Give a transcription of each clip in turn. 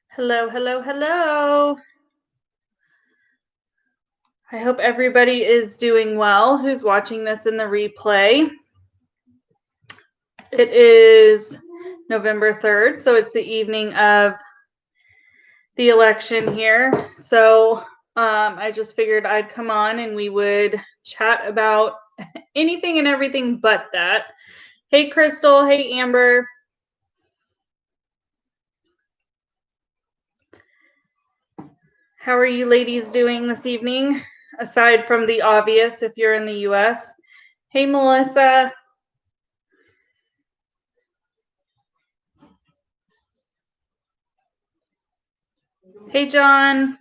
Hello, hello, hello. I hope everybody is doing well who's watching this in the replay. It is November 3rd, so it's the evening of the election here. So I just figured I'd come on and we would chat about anything and everything but that. Hey, Crystal. Hey, Amber. How are you ladies doing this evening, aside from the obvious if you're in the US? Hey, Melissa. Hey, John.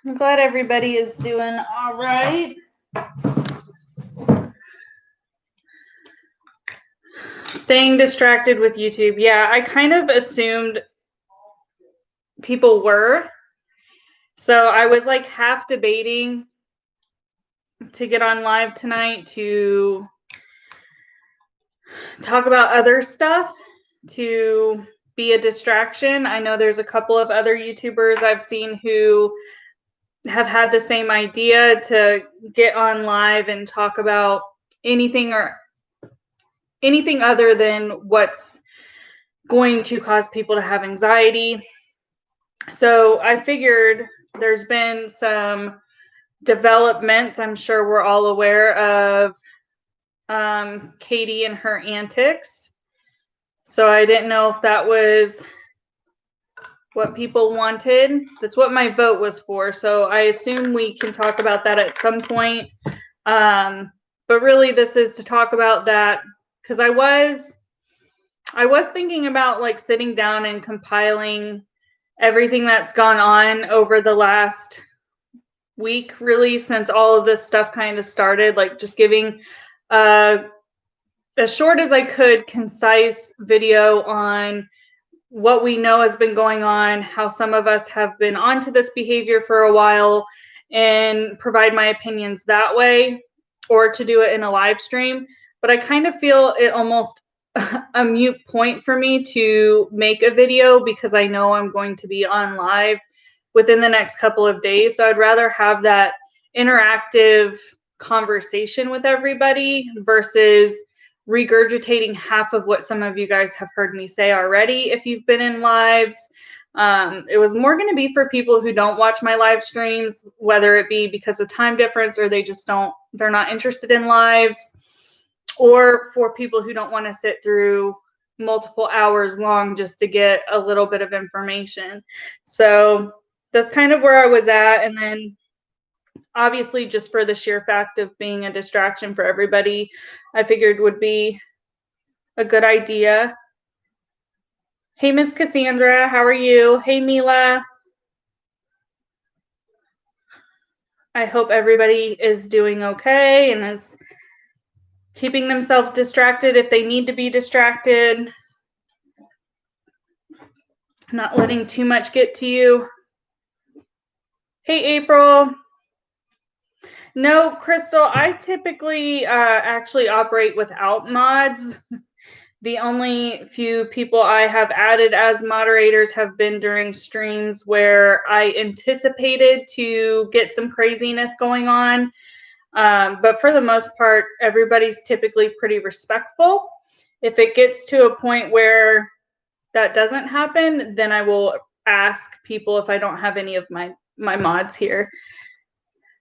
I'm glad everybody is doing all right. Staying distracted with YouTube. Yeah, I kind of assumed people were. So I was like half debating to get on live tonight to talk about other stuff, to be a distraction. I know there's a couple of other YouTubers I've seen who have had the same idea to get on live and talk about anything other than what's going to cause people to have anxiety. So I figured there's been some developments. I'm sure we're all aware of Katie and her antics. So I didn't know if that was what people wanted. That's what my vote was for. So I assume we can talk about that at some point. But really, this is to talk about that because I was thinking about like sitting down and compiling everything that's gone on over the last week, really, since all of this stuff kind of started, like just giving as short as I could, concise video on what we know has been going on, how some of us have been onto this behavior for a while, and provide my opinions that way, or to do it in a live stream. But I kind of feel it almost a mute point for me to make a video because I know I'm going to be on live within the next couple of days. So I'd rather have that interactive conversation with everybody versus regurgitating half of what some of you guys have heard me say already if you've been in lives. It was more going to be for people who don't watch my live streams, whether it be because of time difference or they're not interested in lives, or for people who don't want to sit through multiple hours long just to get a little bit of information. So that's kind of where I was at. And then obviously, just for the sheer fact of being a distraction for everybody, I figured would be a good idea. Hey, Miss Cassandra, how are you? Hey, Mila. I hope everybody is doing okay and is keeping themselves distracted if they need to be distracted. Not letting too much get to you. Hey, April. No, Crystal, I typically actually operate without mods. The only few people I have added as moderators have been during streams where I anticipated to get some craziness going on. But for the most part, everybody's typically pretty respectful. If it gets to a point where that doesn't happen, then I will ask people if I don't have any of my mods here,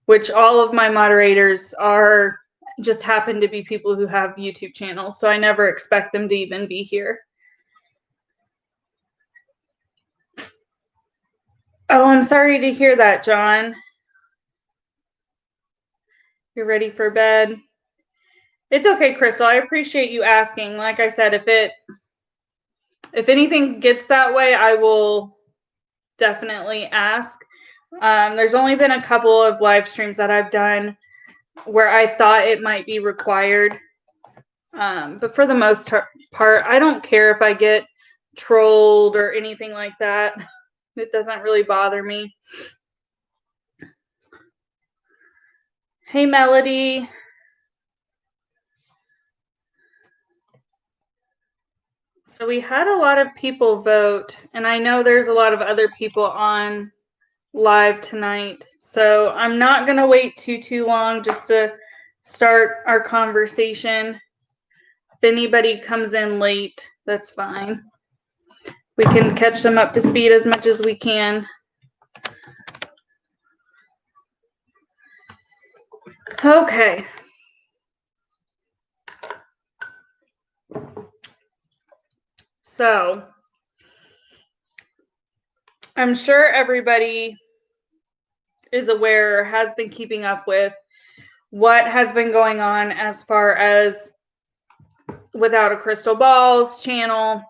which all of my moderators are just happen to be people who have YouTube channels. So I never expect them to even be here. Oh, I'm sorry to hear that, John. You're ready for bed. It's okay, Crystal. I appreciate you asking. Like I said, if anything gets that way, I will definitely ask. There's only been a couple of live streams that I've done where I thought it might be required. But for the most part, I don't care if I get trolled or anything like that. It doesn't really bother me. Hey, Melody. So we had a lot of people vote, and I know there's a lot of other people on live tonight. So I'm not going to wait too long just to start our conversation. If anybody comes in late, that's fine. We can catch them up to speed as much as we can. Okay. So I'm sure everybody is aware or has been keeping up with what has been going on as far as Without a Crystal Ball's channel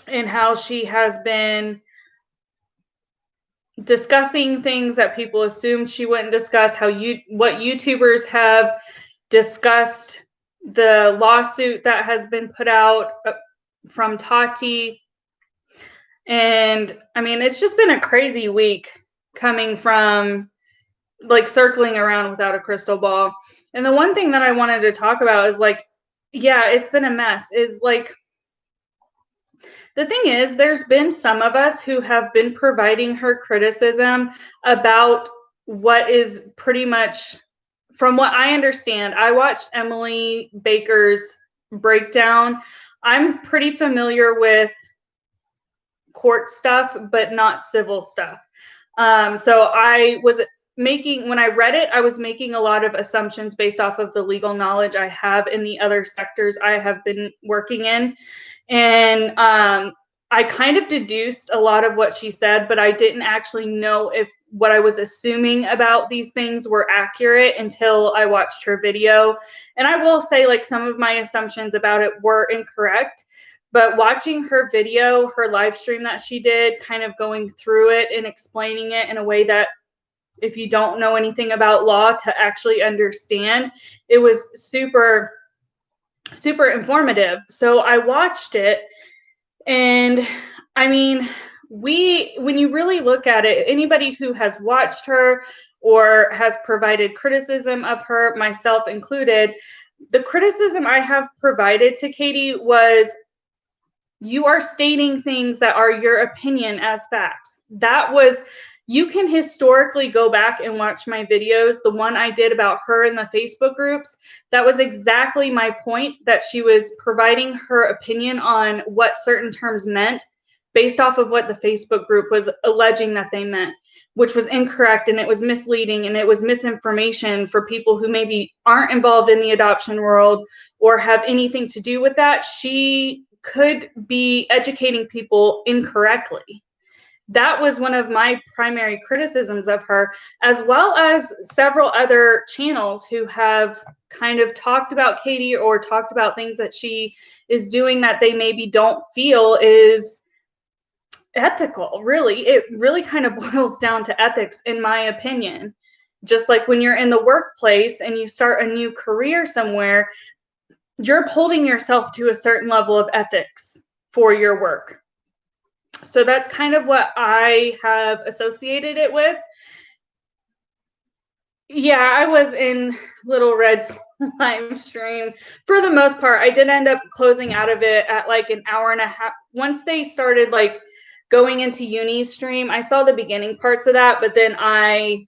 and how she has been discussing things that people assumed she wouldn't discuss, what YouTubers have discussed, the lawsuit that has been put out from Tati. And I mean, it's just been a crazy week coming from like circling around Without a Crystal Ball. And the one thing that I wanted to talk about is like, yeah, it's been a mess. Is like, the thing is, there's been some of us who have been providing her criticism about what is pretty much, from what I understand, I watched Emily Baker's breakdown. I'm pretty familiar with court stuff, but not civil stuff. So I was when I read it, I was making a lot of assumptions based off of the legal knowledge I have in the other sectors I have been working in. And I kind of deduced a lot of what she said, but I didn't actually know if what I was assuming about these things were accurate until I watched her video. And I will say, like, some of my assumptions about it were incorrect. But watching her video, her live stream that she did, kind of going through it and explaining it in a way that if you don't know anything about law to actually understand, it was super, super informative. So I watched it, and I mean, when you really look at it, anybody who has watched her or has provided criticism of her, myself included, the criticism I have provided to Katie was, you are stating things that are your opinion as facts. That was, you can historically go back and watch my videos, the one I did about her in the Facebook groups. That was exactly my point, that she was providing her opinion on what certain terms meant based off of what the Facebook group was alleging that they meant, which was incorrect, and it was misleading, and it was misinformation for people who maybe aren't involved in the adoption world or have anything to do with that. She could be educating people incorrectly. That was one of my primary criticisms of her, as well as several other channels who have kind of talked about Katie or talked about things that she is doing that they maybe don't feel is ethical. Really, it really kind of boils down to ethics, in my opinion. Just like when you're in the workplace and you start a new career somewhere, you're holding yourself to a certain level of ethics for your work. So that's kind of what I have associated it with. Yeah, I was in Little Red's live stream for the most part. I did end up closing out of it at like an hour and a half. Once they started like going into Uni's stream, I saw the beginning parts of that, but then I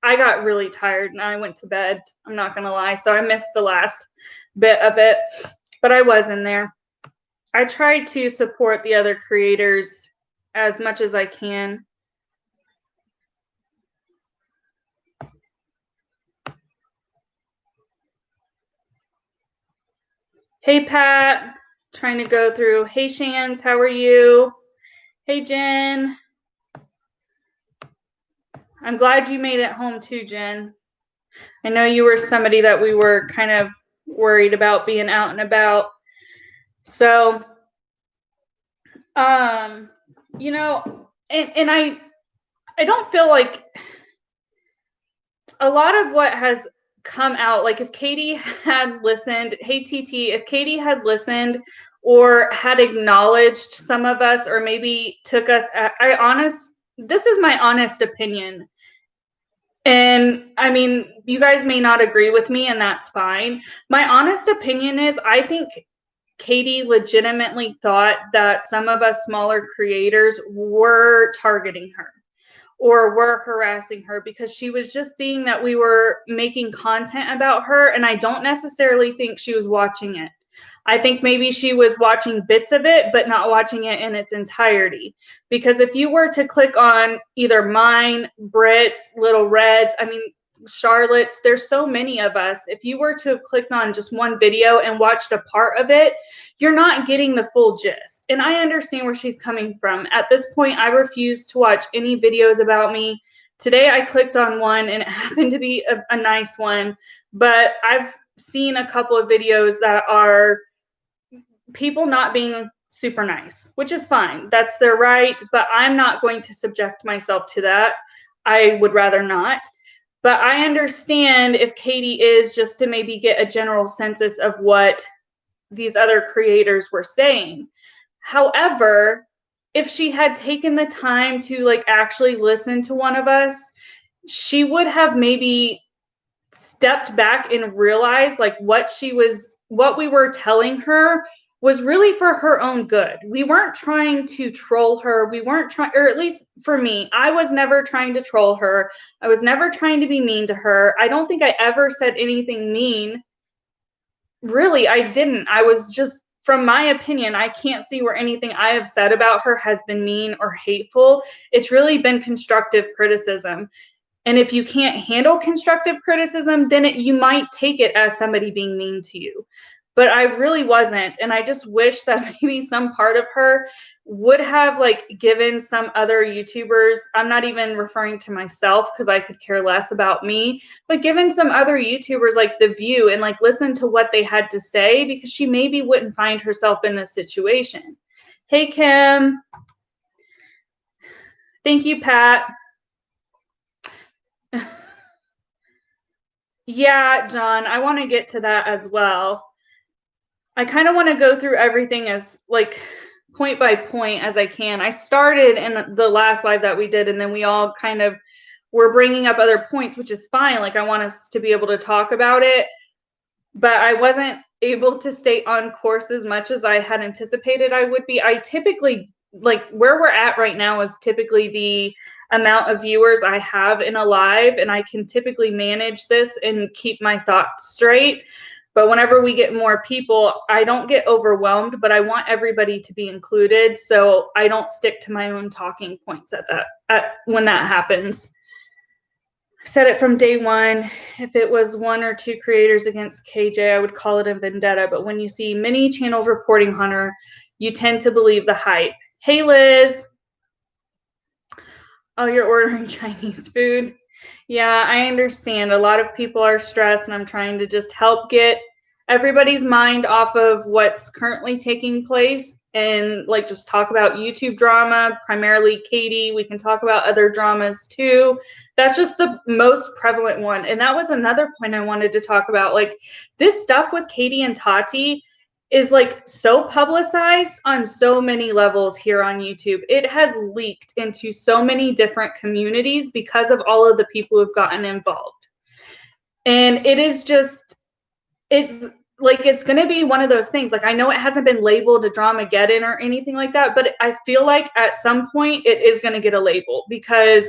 got really tired and I went to bed. I'm not gonna lie. So I missed the last bit of it, but I was in there. I try to support the other creators as much as I can. Hey, Pat, trying to go through. Hey, Shans, how are you? Hey, Jen. I'm glad you made it home too, Jen. I know you were somebody that we were kind of worried about being out and about. So, you know, and I don't feel like a lot of what has come out, like if Katie had listened, hey TT, if Katie had listened or had acknowledged some of us, or maybe took us this is my honest opinion. And I mean, you guys may not agree with me, and that's fine. My honest opinion is, I think Katie legitimately thought that some of us smaller creators were targeting her or were harassing her because she was just seeing that we were making content about her. And I don't necessarily think she was watching it. I think maybe she was watching bits of it, but not watching it in its entirety. Because if you were to click on either mine, Brit's, Little Red's, I mean, Charlotte's, there's so many of us. If you were to have clicked on just one video and watched a part of it, you're not getting the full gist. And I understand where she's coming from. At this point, I refuse to watch any videos about me. Today, I clicked on one and it happened to be a nice one, but I've seen a couple of videos that are people not being super nice, which is fine. That's their right, but I'm not going to subject myself to that. I would rather not. But I understand if Katie is just to maybe get a general census of what these other creators were saying. However, if she had taken the time to like actually listen to one of us, she would have maybe stepped back and realized like what we were telling her was really for her own good. We weren't trying to troll her. We weren't trying, or at least for me, I was never trying to troll her. I was never trying to be mean to her. I don't think I ever said anything mean. Really, I didn't. I was just, from my opinion, I can't see where anything I have said about her has been mean or hateful. It's really been constructive criticism. And if you can't handle constructive criticism, then you might take it as somebody being mean to you. But I really wasn't. And I just wish that maybe some part of her would have like given some other YouTubers, I'm not even referring to myself because I could care less about me, but given some other YouTubers like the view and like listen to what they had to say, because she maybe wouldn't find herself in this situation. Hey, Kim. Thank you, Pat. Yeah, John, I want to get to that as well. I kind of want to go through everything as like point by point as I can. I started in the last live that we did, and then we all kind of were bringing up other points, which is fine. Like I want us to be able to talk about it, but I wasn't able to stay on course as much as I had anticipated I would be. I typically, like where we're at right now is typically the amount of viewers I have in a live, and I can typically manage this and keep my thoughts straight. But whenever we get more people, I don't get overwhelmed, but I want everybody to be included. So I don't stick to my own talking points when that happens. I've said it from day one. If it was one or two creators against KJ, I would call it a vendetta. But when you see many channels reporting on her, you tend to believe the hype. Hey, Liz. Oh, you're ordering Chinese food. Yeah, I understand. A lot of people are stressed, and I'm trying to just help get everybody's mind off of what's currently taking place and like just talk about YouTube drama, primarily Katie. We can talk about other dramas too. That's just the most prevalent one. And that was another point I wanted to talk about. Like this stuff with Katie and Tati is like so publicized on so many levels here on YouTube. It has leaked into so many different communities because of all of the people who've gotten involved. And it is just, it's like, it's going to be one of those things. Like, I know it hasn't been labeled a Dramageddon or anything like that, but I feel like at some point it is going to get a label because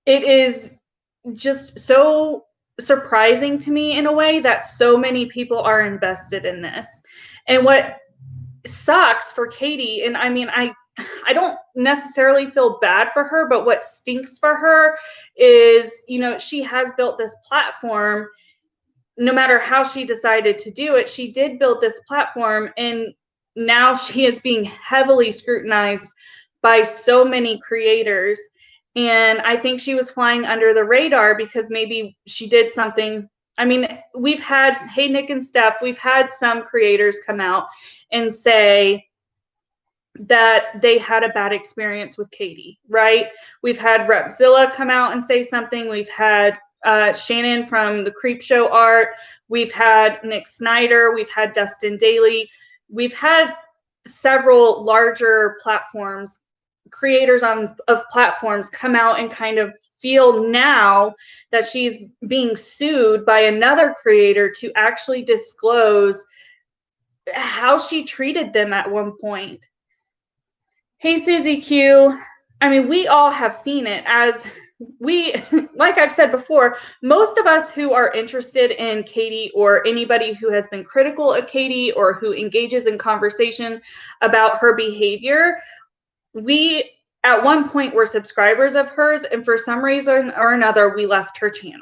it is just so surprising to me in a way that so many people are invested in this. And what sucks for Katie, and I mean, I don't necessarily feel bad for her, but what stinks for her is, you know, she has built this platform. No matter how she decided to do it, she did build this platform, and now she is being heavily scrutinized by so many creators. And I think she was flying under the radar because maybe she did something. I mean, we've had, hey, Nick and Steph, we've had some creators come out and say that they had a bad experience with Katie, right? We've had Repzilla come out and say something. We've had Shannon from the Creep Show Art. We've had Nick Snyder. We've had Dustin Daly. We've had several larger platforms, creators of platforms come out and kind of feel now that she's being sued by another creator to actually disclose how she treated them at one point. Hey, Susie Q. I mean, we all have seen it as we, like I've said before, most of us who are interested in Katie or anybody who has been critical of Katie or who engages in conversation about her behavior, we at one point were subscribers of hers, and for some reason or another, we left her channel.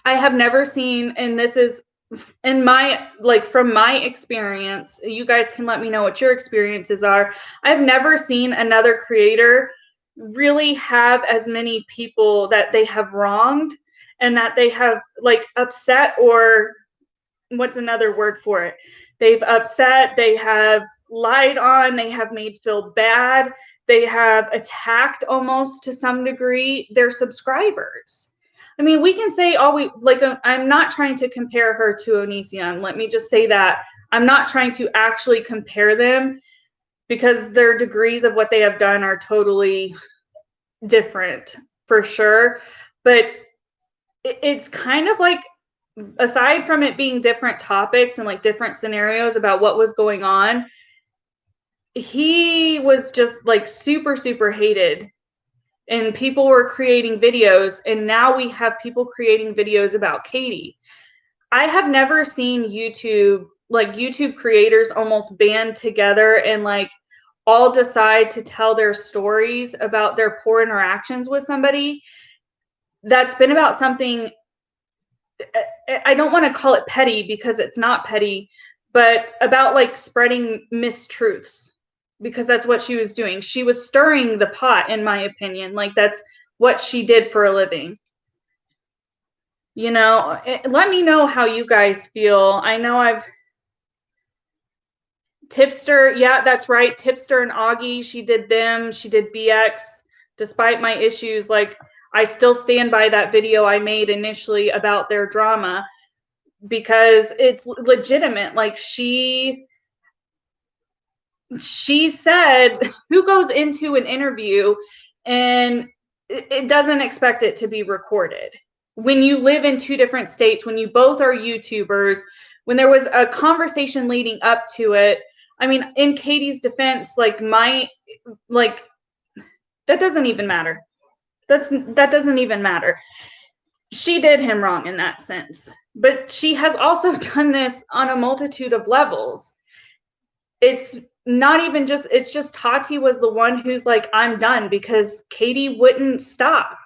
I have never seen, and this is in my, like, from my experience, you guys can let me know what your experiences are. I've never seen another creator really have as many people that they have wronged and that they have like upset, or what's another word for it? They've upset, they have lied on, they have made feel bad, they have attacked almost to some degree their subscribers. I mean, we can say all we like. I'm not trying to compare her to Onision. Let me just say that I'm not trying to actually compare them because their degrees of what they have done are totally different for sure. But it's kind of like, aside from it being different topics and like different scenarios about what was going on, he was just like super, super hated. And people were creating videos, and now we have people creating videos about Katie. I have never seen YouTube creators almost band together and like all decide to tell their stories about their poor interactions with somebody that's been about something. I don't want to call it petty because it's not petty, but about like spreading mistruths, because that's what she was doing. She was stirring the pot, in my opinion. Like, that's what she did for a living. You know, let me know how you guys feel. I know Tipster, yeah, that's right. Tipster and Augie, she did them. She did BX. Despite my issues, like, I still stand by that video I made initially about their drama because it's legitimate. Like, she said, who goes into an interview and it doesn't expect it to be recorded? When you live in two different states, when you both are YouTubers, when there was a conversation leading up to it, I mean, in Katie's defense, like, that doesn't even matter. That doesn't even matter. She did him wrong in that sense, but she has also done this on a multitude of levels. It's not even just, it's just Tati was the one who's like, I'm done, because Katie wouldn't stop.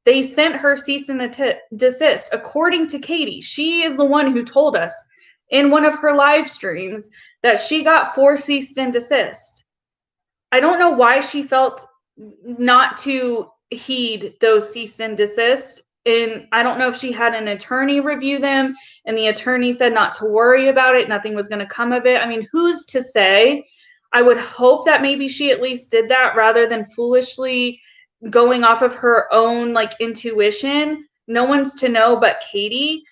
They sent her cease and desist. According to Katie, she is the one who told us in one of her live streams that she got 4 cease and desist. I don't know why she felt not to heed those cease and desist. And I don't know if she had an attorney review them and the attorney said not to worry about it. Nothing was going to come of it. I mean, who's to say? I would hope that maybe she at least did that rather than foolishly going off of her own like intuition. No one's to know but Katie.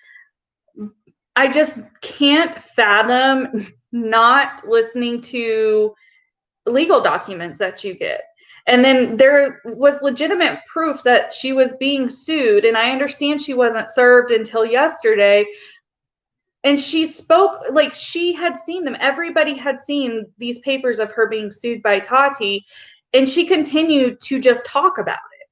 I just can't fathom not listening to legal documents that you get. And then there was legitimate proof that she was being sued. And I understand she wasn't served until yesterday. And she spoke like she had seen them. Everybody had seen these papers of her being sued by Tati. And she continued to just talk about it.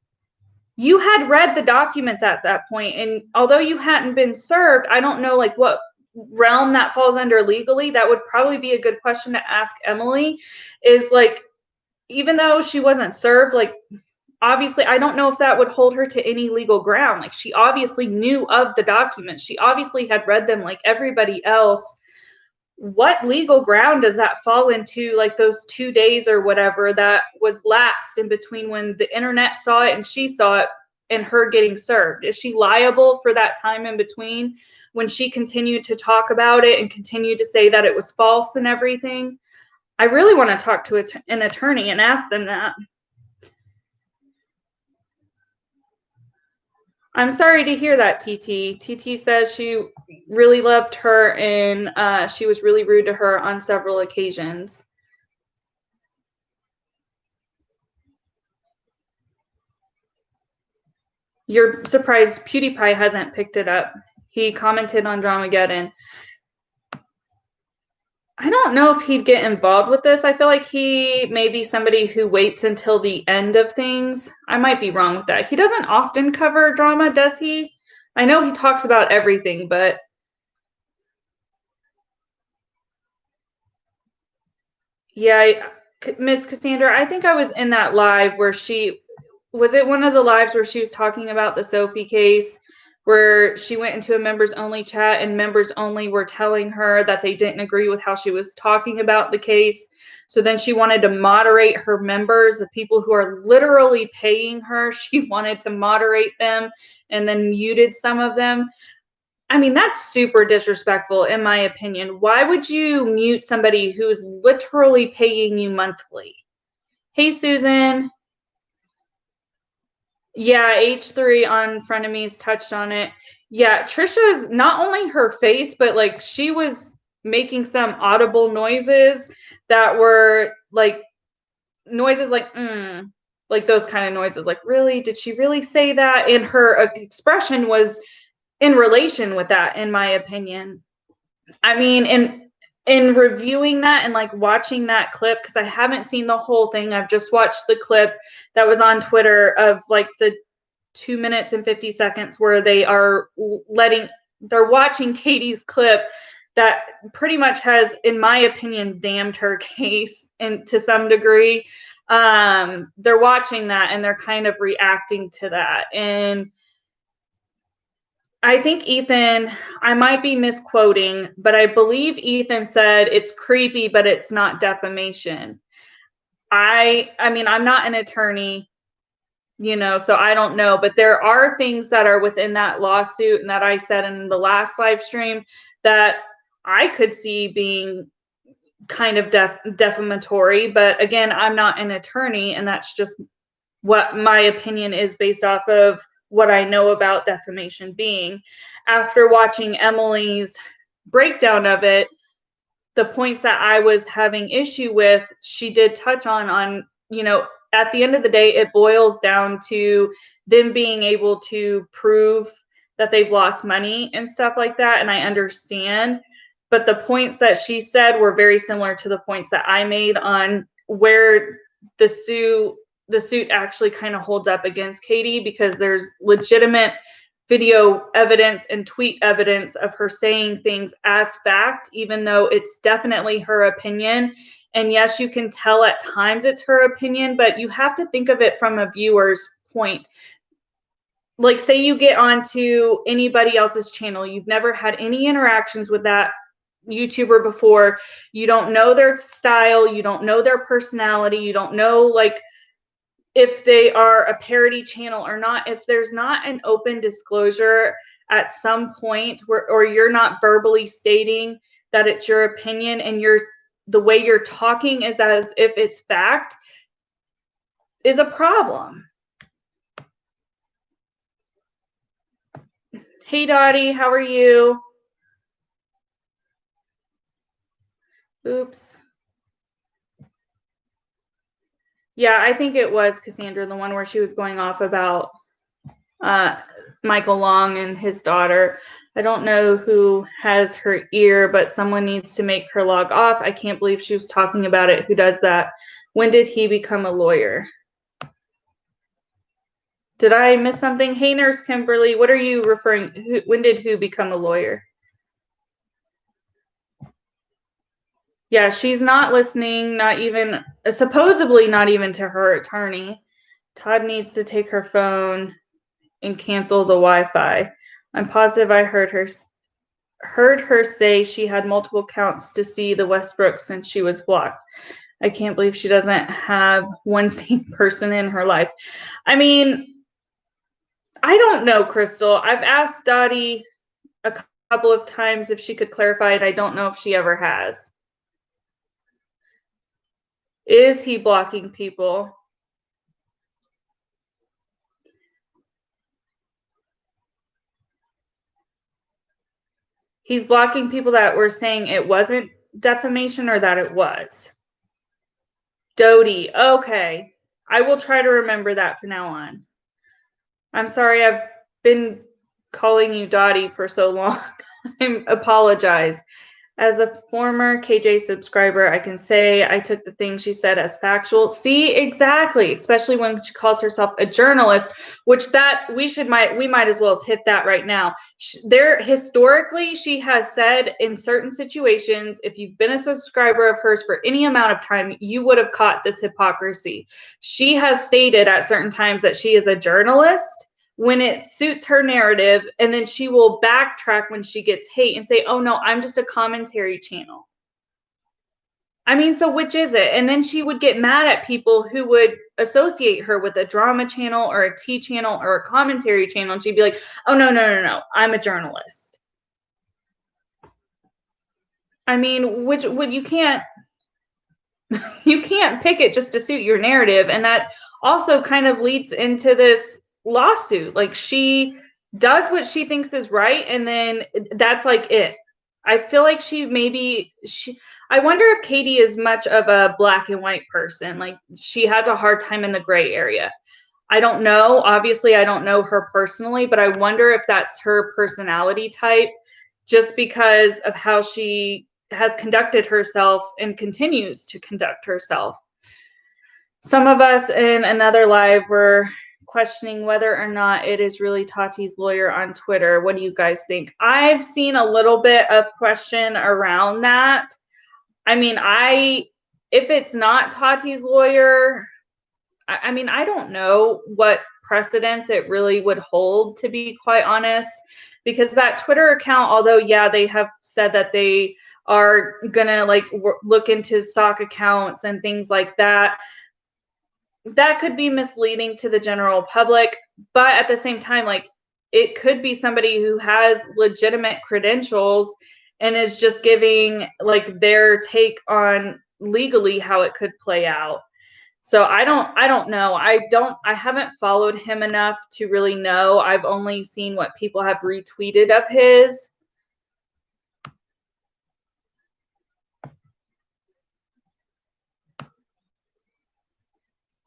You had read the documents at that point. And although you hadn't been served, I don't know like what realm that falls under legally. That would probably be a good question to ask Emily, is like, even though she wasn't served, like, obviously, I don't know if that would hold her to any legal ground. Like, she obviously knew of the documents. She obviously had read them like everybody else. What legal ground does that fall into, like those 2 days or whatever that was lapsed in between when the internet saw it and she saw it and her getting served? Is she liable for that time in between when she continued to talk about it and continued to say that it was false and everything? I really want to talk to an attorney and ask them that. I'm sorry to hear that, TT. TT says she really loved her and she was really rude to her on several occasions. You're surprised PewDiePie hasn't picked it up. He commented on Dramageddon. I don't know if he'd get involved with this. I feel like he may be somebody who waits until the end of things. I might be wrong with that. He doesn't often cover drama, does he? I know he talks about everything, but yeah, Miss Cassandra, I think I was in that live where she was it one of the lives where she was talking about the Sophie case, where she went into a members only chat and members only were telling her that they didn't agree with how she was talking about the case. So then she wanted to moderate her members, the people who are literally paying her. She wanted to moderate them and then muted some of them. I mean, that's super disrespectful, in my opinion. Why would you mute somebody who's literally paying you monthly? Hey, Susan. Yeah, H3 on Frenemies touched on it. Yeah, Trisha's not only her face, but like she was making some audible noises that were like noises like those kind of noises. Like, really? Did she really say that? And her expression was in relation with that, in my opinion. I mean, in reviewing that and like watching that clip, because I haven't seen the whole thing. I've just watched the clip that was on Twitter of like the 2 minutes and 50 seconds where they're watching Katie's clip that pretty much has, in my opinion, damned her case and to some degree. They're watching that and they're kind of reacting to that. And I think Ethan, I might be misquoting, but I believe Ethan said it's creepy, but it's not defamation. I mean, I'm not an attorney, so I don't know, but there are things that are within that lawsuit and that I said in the last live stream that I could see being kind of defamatory. But again, I'm not an attorney, and that's just what my opinion is based off of what I know about defamation being. After watching Emily's breakdown of it, the points that I was having issue with, she did touch on, at the end of the day, it boils down to them being able to prove that they've lost money and stuff like that. And I understand. But the points that she said were very similar to the points that I made on where the suit actually kind of holds up against Katie, because there's legitimate video evidence and tweet evidence of her saying things as fact, even though it's definitely her opinion. And yes, you can tell at times it's her opinion, but you have to think of it from a viewer's point. Like, say you get onto anybody else's channel, you've never had any interactions with that YouTuber before, you don't know their style, you don't know their personality, you don't know like if they are a parody channel or not. If there's not an open disclosure at some point or you're not verbally stating that it's your opinion and the way you're talking is as if it's fact, is a problem. Hey Dottie, how are you? Oops. Yeah, I think it was Cassandra, the one where she was going off about Michael Long and his daughter. I don't know who has her ear, but someone needs to make her log off. I can't believe she was talking about it. Who does that? When did he become a lawyer? Did I miss something? Hey, Nurse Kimberly, what are you referring? When did who become a lawyer? Yeah, she's not listening, supposedly not even to her attorney. Todd needs to take her phone and cancel the Wi-Fi. I'm positive I heard her say she had multiple counts to see the Westbrook since she was blocked. I can't believe she doesn't have one sane person in her life. I mean, I don't know, Crystal. I've asked Dottie a couple of times if she could clarify it. I don't know if she ever has. Is he blocking people? He's blocking people that were saying it wasn't defamation or that it was. Dodie. Okay. I will try to remember that from now on. I'm sorry I've been calling you Dottie for so long. I apologize. As a former KJ subscriber, I can say I took the things she said as factual. See, exactly, especially when she calls herself a journalist, which that we might as well hit that right now. There historically, she has said in certain situations, if you've been a subscriber of hers for any amount of time, you would have caught this hypocrisy. She has stated at certain times that she is a journalist when it suits her narrative, and then she will backtrack when she gets hate and say, oh no, I'm just a commentary channel. I mean, so which is it? And then she would get mad at people who would associate her with a drama channel or a tea channel or a commentary channel, and she'd be like, oh no, I'm a journalist. I mean, which would you can't pick it just to suit your narrative. And that also kind of leads into this lawsuit. Like, she does what she thinks is right, and then that's like it. I feel like I wonder if Katie is much of a black and white person. Like, she has a hard time in the gray area. I don't know. Obviously, I don't know her personally, but I wonder if that's her personality type, just because of how she has conducted herself and continues to conduct herself. Some of us in another live were questioning whether or not it is really Tati's lawyer on Twitter. What do you guys think? I've seen a little bit of question around that. I mean, if it's not Tati's lawyer, I mean, I don't know what precedence it really would hold, to be quite honest, because that Twitter account, although, yeah, they have said that they are gonna like look into stock accounts and things like that, that could be misleading to the general public. But at the same time, like, it could be somebody who has legitimate credentials and is just giving like their take on legally how it could play out. So I don't know. I haven't followed him enough to really know. I've only seen what people have retweeted of his.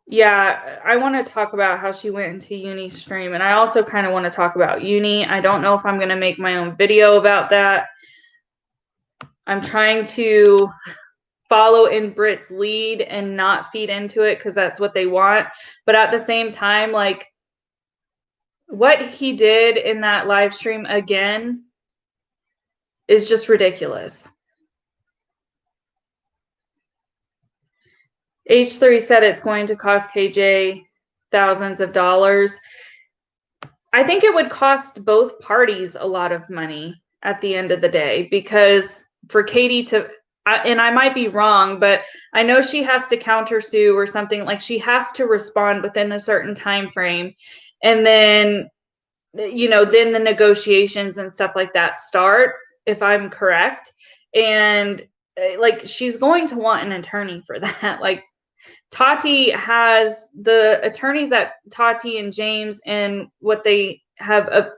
Yeah, I want to talk about how she went into Uni stream, and I also kind of want to talk about Uni. I don't know if I'm going to make my own video about that. I'm trying to follow in Brit's lead and not feed into it because that's what they want. But at the same time, like, what he did in that live stream again is just ridiculous. H3 said it's going to cost KJ thousands of dollars. I think it would cost both parties a lot of money at the end of the day, because for Katie to, and I might be wrong, but I know she has to countersue or something. Like, she has to respond within a certain time frame, and then, you know, then the negotiations and stuff like that start, if I'm correct. And like, she's going to want an attorney for that. Like, Tati has the attorneys that Tati and James and what they have,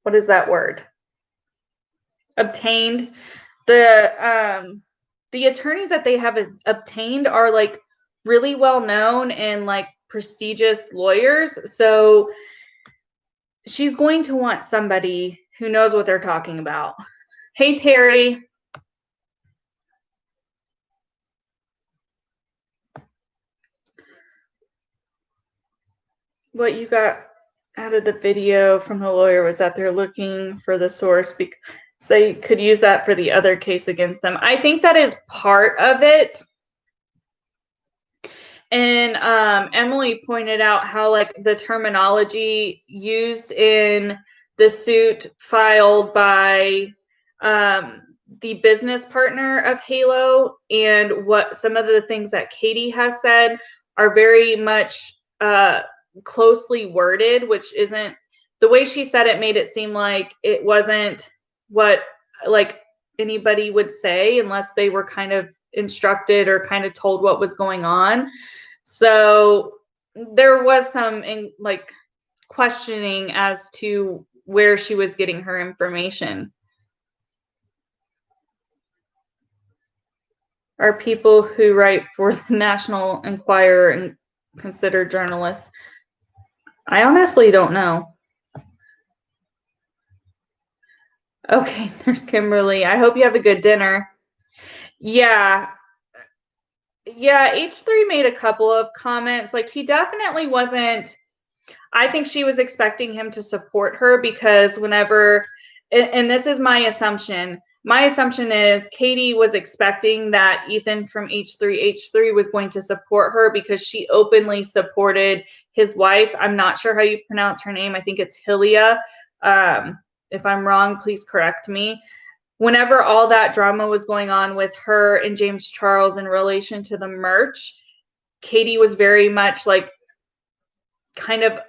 what is that word? Obtained. The attorneys that they have obtained are like really well known and like prestigious lawyers. So she's going to want somebody who knows what they're talking about. Hey, Terry. What you got out of the video from the lawyer was that they're looking for the source because they could use that for the other case against them. I think that is part of it. And Emily pointed out how like the terminology used in the suit filed by the business partner of Halo, and what some of the things that Katie has said are very much closely worded, which isn't the way she said it. Made it seem like it wasn't what like anybody would say unless they were kind of instructed or kind of told what was going on. So there was some like questioning as to where she was getting her information. Are people who write for the National Enquirer and considered journalists? I honestly don't know. Okay, there's Kimberly. I hope you have a good dinner. Yeah. Yeah, H3 made a couple of comments. Like, he definitely wasn't. I think she was expecting him to support her because whenever, and this is my assumption is Katie was expecting that Ethan from H3 was going to support her because she openly supported his wife. I'm not sure how you pronounce her name. I think it's Hilia. If I'm wrong, please correct me. Whenever all that drama was going on with her and James Charles in relation to the merch, Katie was very much like kind of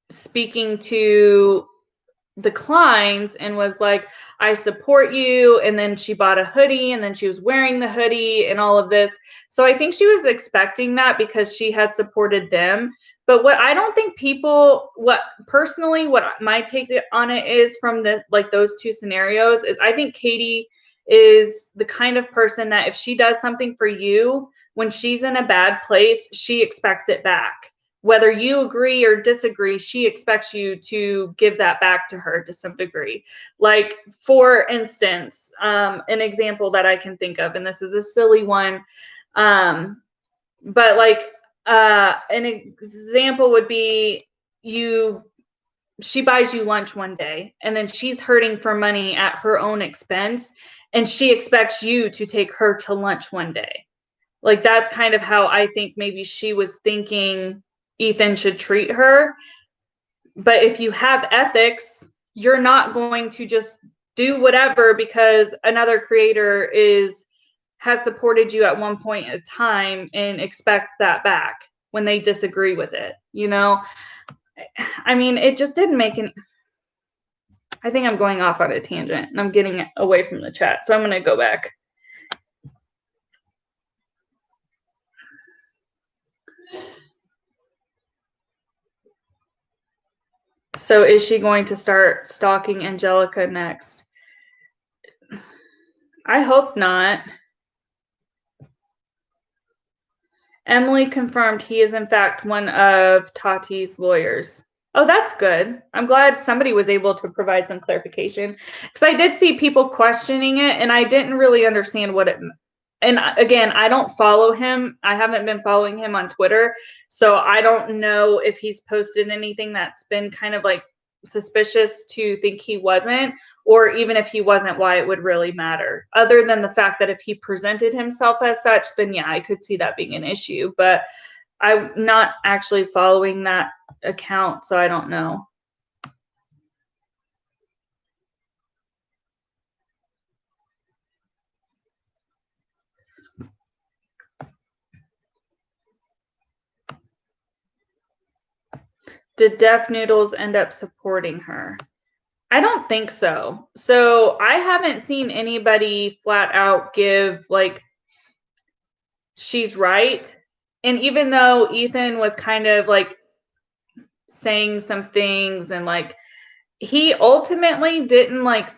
speaking to the Kleins and was like, I support you. And then she bought a hoodie and then she was wearing the hoodie and all of this. So I think she was expecting that because she had supported them. But what I don't think what my take on it is from those two scenarios is I think Katie is the kind of person that if she does something for you, when she's in a bad place, she expects it back. Whether you agree or disagree, she expects you to give that back to her to some degree. Like, for instance, an example that I can think of, and this is a silly one, but like an example would be she buys you lunch one day and then she's hurting for money at her own expense and she expects you to take her to lunch one day. Like, that's kind of how I think maybe she was thinking Ethan should treat her. But if you have ethics, you're not going to just do whatever because another creator has supported you at one point in time and expect that back when they disagree with it. I mean, it just didn't make any. I think I'm going off on a tangent and I'm getting away from the chat. So I'm going to go back. So is she going to start stalking Angelica next? I hope not. Emily confirmed he is in fact one of Tati's lawyers. Oh, that's good. I'm glad somebody was able to provide some clarification because I did see people questioning it and I didn't really understand what it meant. And again, I don't follow him. I haven't been following him on Twitter. So I don't know if he's posted anything that's been kind of like suspicious to think he wasn't, or even if he wasn't, why it would really matter. Other than the fact that if he presented himself as such, then yeah, I could see that being an issue. But I'm not actually following that account, so I don't know. Did Deaf Noodles end up supporting her? I don't think so. So I haven't seen anybody flat out give like she's right. And even though Ethan was kind of like saying some things and like he ultimately didn't like,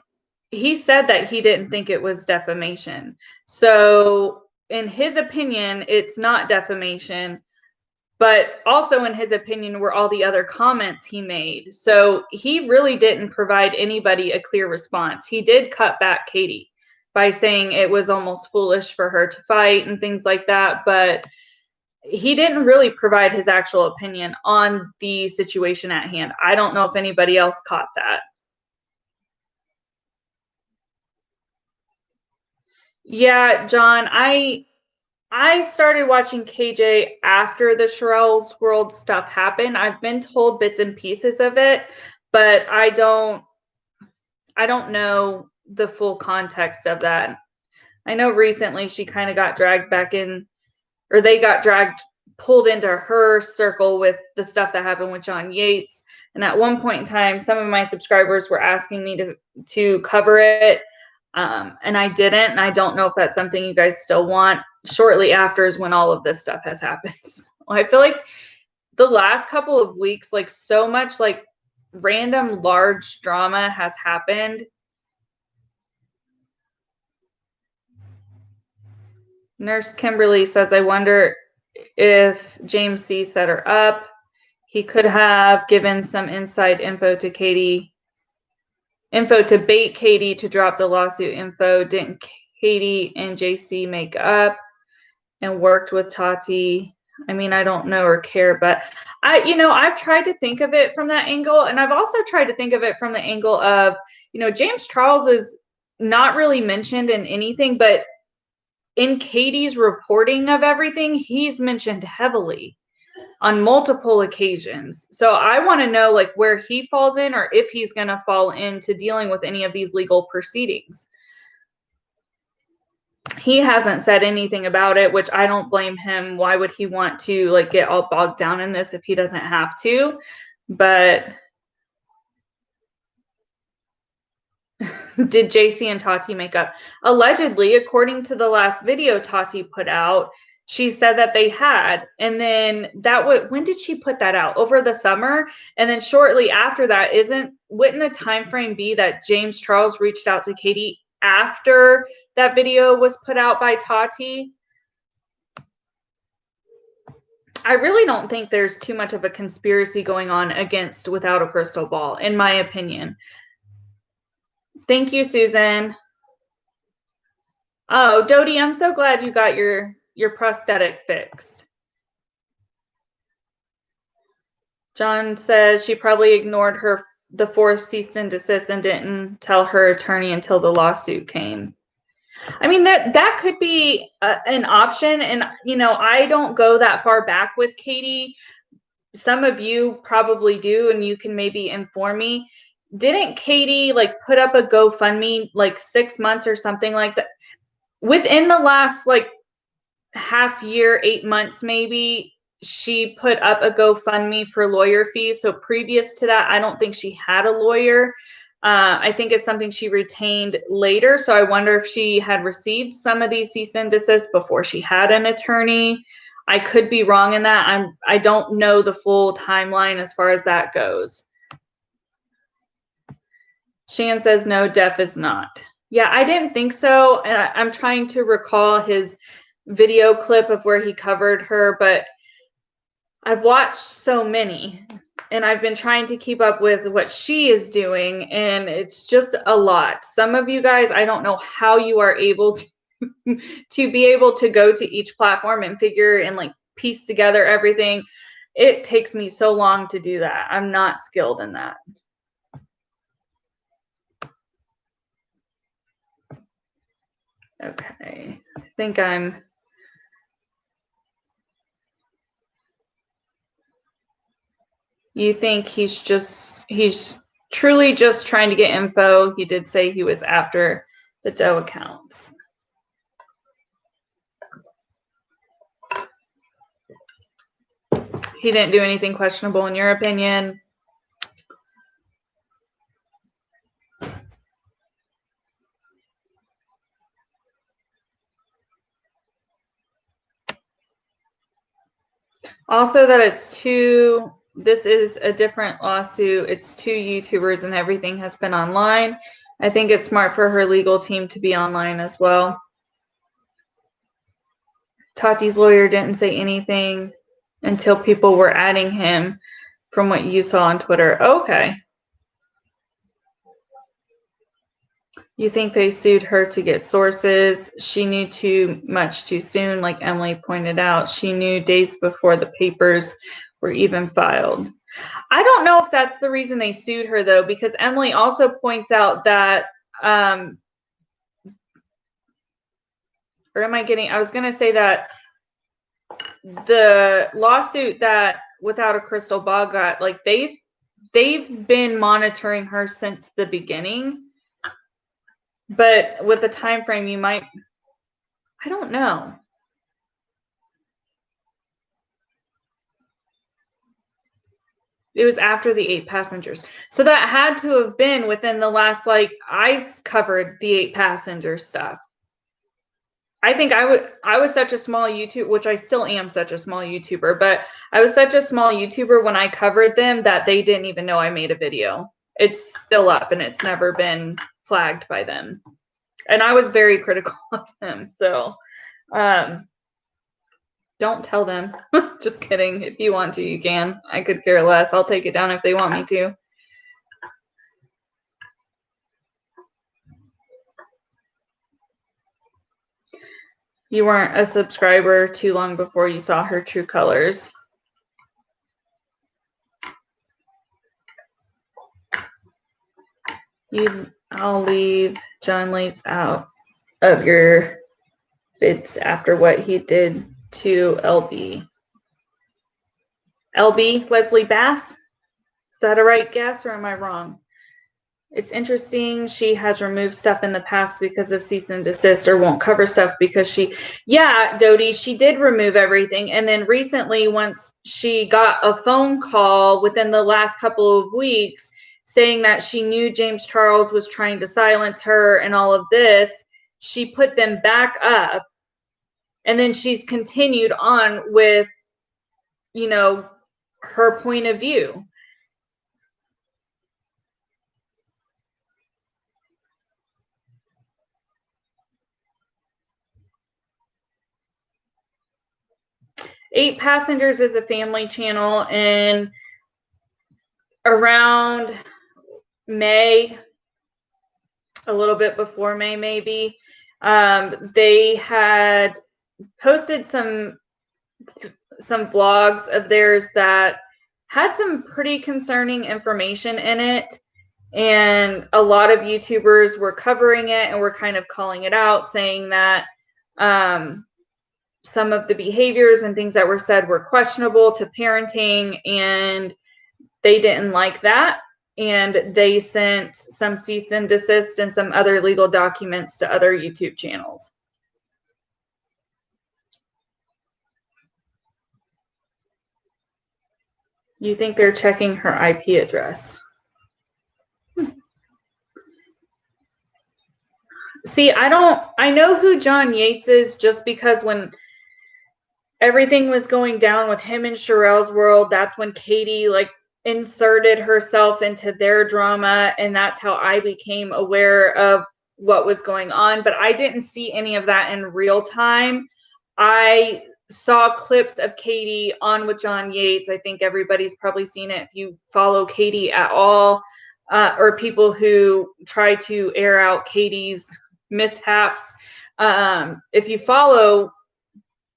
he said that he didn't think it was defamation. So in his opinion, it's not defamation. But also in his opinion were all the other comments he made. So he really didn't provide anybody a clear response. He did cut back Katie by saying it was almost foolish for her to fight and things like that. But he didn't really provide his actual opinion on the situation at hand. I don't know if anybody else caught that. Yeah, John, I started watching KJ after the Sherelle's World stuff happened. I've been told bits and pieces of it, but I don't know the full context of that. I know recently she kind of got dragged back in, or they got pulled into her circle with the stuff that happened with John Yates. And at one point in time, some of my subscribers were asking me to cover it. And I didn't. And I don't know if that's something you guys still want. Shortly after is when all of this stuff has happened. So I feel like the last couple of weeks, like so much like random large drama has happened. Nurse Kimberly says, I wonder if James C set her up. He could have given some inside info to Katie info to bait Katie to drop the lawsuit info. Didn't Katie and JC make up and worked with Tati? I mean, I don't know or care, but I've tried to think of it from that angle. And I've also tried to think of it from the angle of, James Charles is not really mentioned in anything, but in Katie's reporting of everything, he's mentioned heavily on multiple occasions. So I want to know like where he falls in, or if he's going to fall into dealing with any of these legal proceedings. He hasn't said anything about it, which I don't blame him. Why would he want to like get all bogged down in this if he doesn't have to? But did JC and Tati make up? Allegedly, according to the last video Tati put out, she said that they had. And then when did she put that out? Over the summer. And then shortly after that, wouldn't the time frame be that James Charles reached out to Katie after that video was put out by Tati? I really don't think there's too much of a conspiracy going on against Without a Crystal Ball, in my opinion. Thank you, Susan. Oh, Dodie, I'm so glad you got your prosthetic fixed. John says she probably ignored the 4 cease and desist and didn't tell her attorney until the lawsuit came. I mean, that could be an option. And, I don't go that far back with Katie. Some of you probably do, and you can maybe inform me. Didn't Katie like put up a GoFundMe like 6 months or something like that? Within the last like half year, 8 months, maybe, she put up a GoFundMe for lawyer fees. So previous to that, I don't think she had a lawyer. I think it's something she retained later. So I wonder if she had received some of these cease and desist before she had an attorney. I could be wrong in that. I don't know the full timeline as far as that goes. Shan says, no, Def is not. Yeah, I didn't think so. And I'm trying to recall his video clip of where he covered her, but I've watched so many and I've been trying to keep up with what she is doing, and it's just a lot. Some of you guys, I don't know how you are able to be able to go to each platform and figure and like piece together everything. It takes me so long to do that. I'm not skilled in that. Okay, I think you think he's truly just trying to get info. He did say he was after the Doe accounts. He didn't do anything questionable in your opinion? Also that this is a different lawsuit. It's 2 YouTubers and everything has been online. I think it's smart for her legal team to be online as well. Tati's lawyer didn't say anything until people were adding him from what you saw on Twitter. Okay. You think they sued her to get sources? She knew too much too soon, like Emily pointed out. She knew days before the papers were even filed. I don't know if that's the reason they sued her, though, because Emily also points out that, I was going to say that the lawsuit that Without a Crystal Ball got, like they've been monitoring her since the beginning. But with the time frame, I don't know. It was after the 8 passengers. So that had to have been within the last, I covered the 8 passenger stuff. I think I was such a small YouTuber, which I still am such a small YouTuber, but I was such a small YouTuber when I covered them that they didn't even know I made a video. It's still up and it's never been flagged by them. And I was very critical of them. So don't tell them. Just kidding. If you want to, you can. I could care less. I'll take it down if they want me to. You weren't a subscriber too long before you saw her true colors. I'll leave John Lates out of your vids after what he did to LB. LB, Leslie Bass? Is that a right guess or am I wrong? It's interesting. She has removed stuff in the past because of cease and desist, or won't cover stuff because yeah, Dodie, she did remove everything. And then recently, once she got a phone call within the last couple of weeks saying that she knew James Charles was trying to silence her and all of this, she put them back up. And then she's continued on with, you know, her point of view. Eight Passengers is a family channel, and around May, a little bit before May maybe, they had posted some vlogs of theirs that had some pretty concerning information in it, and a lot of YouTubers were covering it and were kind of calling it out, saying that some of the behaviors and things that were said were questionable to parenting, and they didn't like that, and they sent some cease and desist and some other legal documents to other YouTube channels. You think they're checking her IP address? See, I know who John Yates is just because when everything was going down with him and Sherelle's world, that's when Katie inserted herself into their drama, and that's how I became aware of what was going on. But I didn't see any of that in real time. I saw clips of Katie on with John Yates. I think everybody's probably seen it if you follow Katie at all, or people who try to air out Katie's mishaps. If you follow,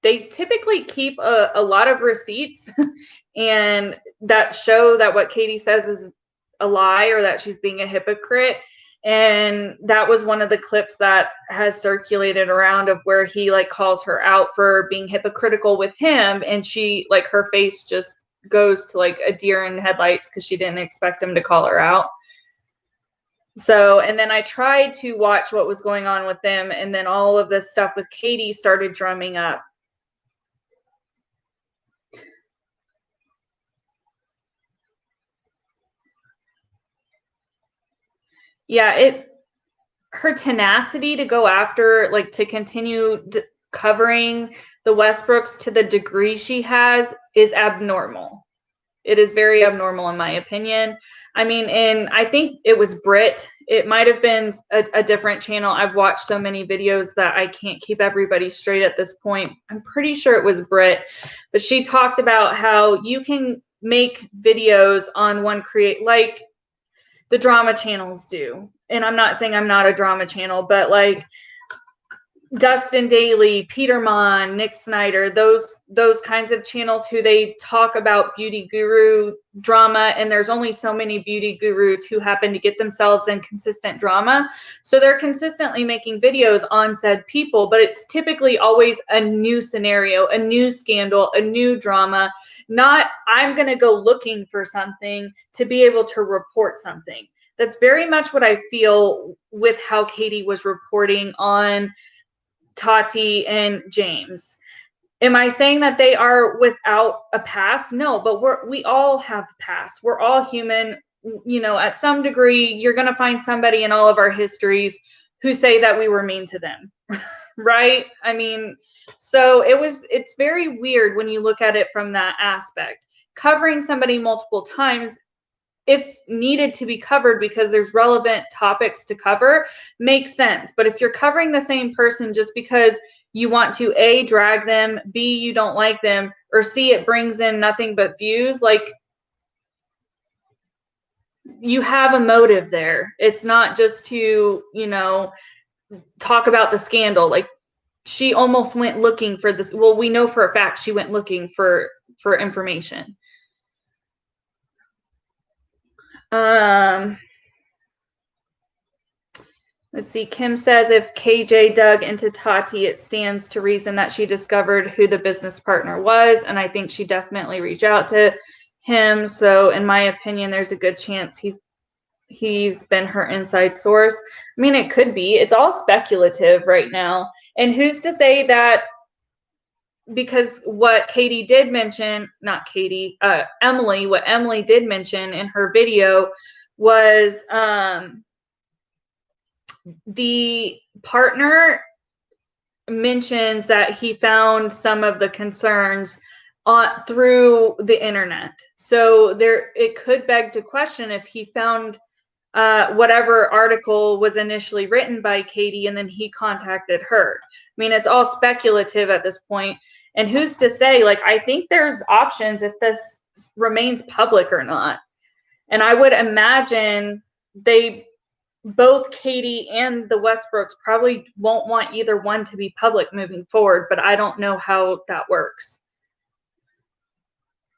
they typically keep a lot of receipts and that show that what Katie says is a lie or that she's being a hypocrite. And that was one of the clips that has circulated around of where he calls her out for being hypocritical with him. And she her face just goes to a deer in headlights because she didn't expect him to call her out. So, and then I tried to watch what was going on with them. And then all of this stuff with Katie started drumming up. Yeah, her tenacity to go after, to continue covering the Westbrooks to the degree she has is abnormal. It is very abnormal in my opinion. I mean, and I think it was Brit. It might have been a different channel. I've watched so many videos that I can't keep everybody straight at this point. I'm pretty sure it was Brit, but she talked about how you can make videos on one like the drama channels do. And I'm not saying I'm not a drama channel, but Dustin Daly, Peter Mon, Nick Snyder, those kinds of channels who they talk about beauty guru drama, and there's only so many beauty gurus who happen to get themselves in consistent drama. So they're consistently making videos on said people, but it's typically always a new scenario, a new scandal, a new drama. Not I'm going to go looking for something to be able to report something. That's very much what I feel with how Katie was reporting on Tati and James. Am I saying that they are without a past? No, but we all have past. We're all human. You know, at some degree, you're going to find somebody in all of our histories who say that we were mean to them, right? I mean, so it's very weird when you look at it from that aspect. Covering somebody multiple times, if needed to be covered because there's relevant topics to cover, makes sense. But if you're covering the same person just because you want to A, drag them, B, you don't like them, or C, it brings in nothing but views, you have a motive there. It's not just to, talk about the scandal. she almost went looking for this. Well, we know for a fact she went looking for information. Let's see. Kim says if KJ dug into Tati, it stands to reason that she discovered who the business partner was. And I think she definitely reached out to him. So in my opinion, there's a good chance he's been her inside source. I mean, it could be. It's all speculative right now. And who's to say that, because what Katie did mention, not Katie, Emily, what Emily did mention in her video was the partner mentions that he found some of the concerns through the internet. So it could beg to question if he found whatever article was initially written by Katie and then he contacted her. I mean, it's all speculative at this point. And who's to say, like, I think there's options if this remains public or not. And I would imagine both Katie and the Westbrooks probably won't want either one to be public moving forward, but I don't know how that works.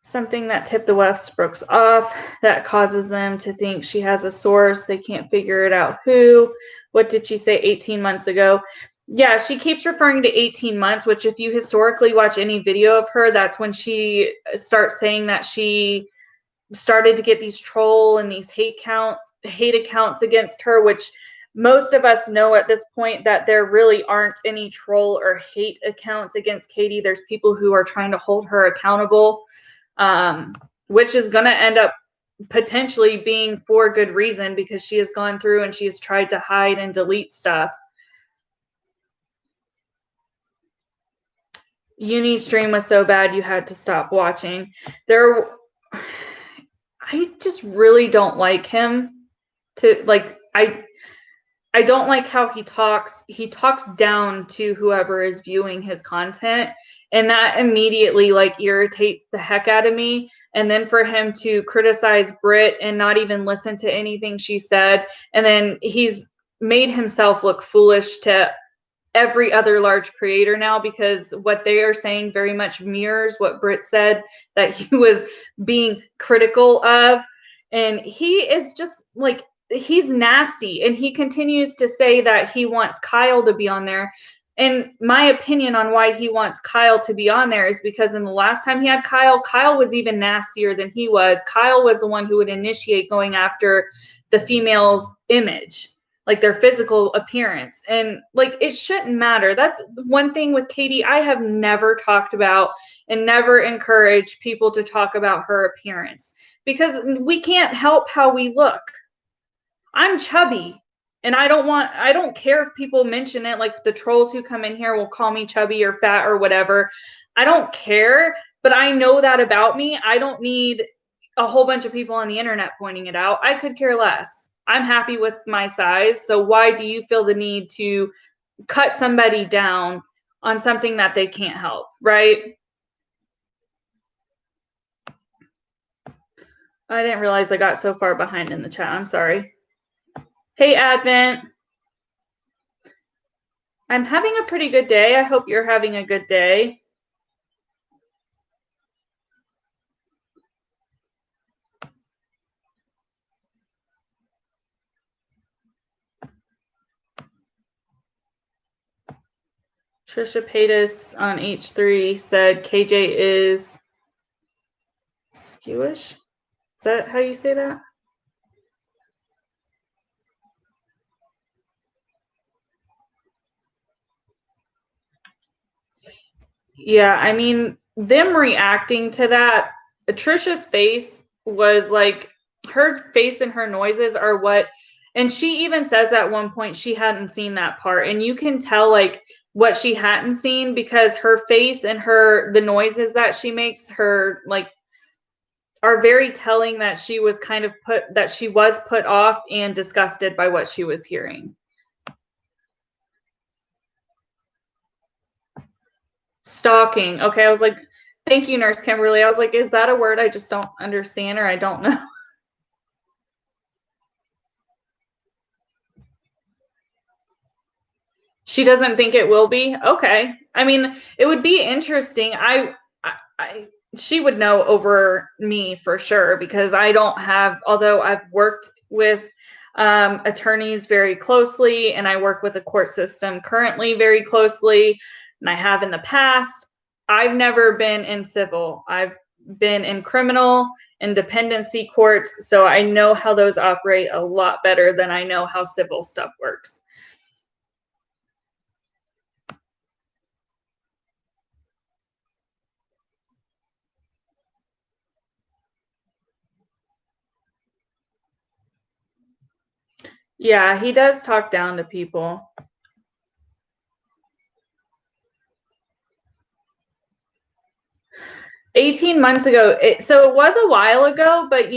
Something that tipped the Westbrooks off that causes them to think she has a source. They can't figure it out. Who? What did she say 18 months ago? Yeah, she keeps referring to 18 months, which if you historically watch any video of her, that's when she starts saying that she started to get these troll and these hate accounts against her, which most of us know at this point that there really aren't any troll or hate accounts against Katie. There's people who are trying to hold her accountable, which is going to end up potentially being for good reason because she has gone through and she has tried to hide and delete stuff. Uni stream was so bad you had to stop watching. I just really don't like him. I don't like how he talks. He talks down to whoever is viewing his content, and that immediately like irritates the heck out of me. And then for him to criticize Britt and not even listen to anything she said, and then he's made himself look foolish to every other large creator now because what they are saying very much mirrors what Britt said that he was being critical of. And he is just like, he's nasty. And he continues to say that he wants Kyle to be on there. And my opinion on why he wants Kyle to be on there is because in the last time he had Kyle was even nastier than he was. Kyle was the one who would initiate going after the female's image, like their physical appearance. And like, it shouldn't matter. That's one thing with Katie I have never talked about and never encouraged people to talk about her appearance because we can't help how we look. I'm chubby and I don't care if people mention it. Like the trolls who come in here will call me chubby or fat or whatever. I don't care, but I know that about me. I don't need a whole bunch of people on the internet pointing it out. I could care less. I'm happy with my size. So why do you feel the need to cut somebody down on something that they can't help, right? I didn't realize I got so far behind in the chat. I'm sorry. Hey, Advent. I'm having a pretty good day. I hope you're having a good day. Trisha Paytas on H3 said KJ is skewish. Is that how you say that? Yeah, I mean, them reacting to that, Trisha's face was like, her face and her noises are what, and she even says at one point she hadn't seen that part. And you can tell like what she hadn't seen because her face and the noises that she makes her like are very telling that she was put off and disgusted by what she was hearing. Stalking. Okay, I was like, thank you, Nurse Kimberly. I was like, is that a word I just don't understand or I don't know? She doesn't think it will be? Okay. I mean, it would be interesting. She would know over me for sure, because I don't have, although I've worked with attorneys very closely, and I work with the court system currently very closely, and I have in the past, I've never been in civil. I've been in criminal and dependency courts, so I know how those operate a lot better than I know how civil stuff works. Yeah, he does talk down to people. 18 months ago. So it was a while ago, but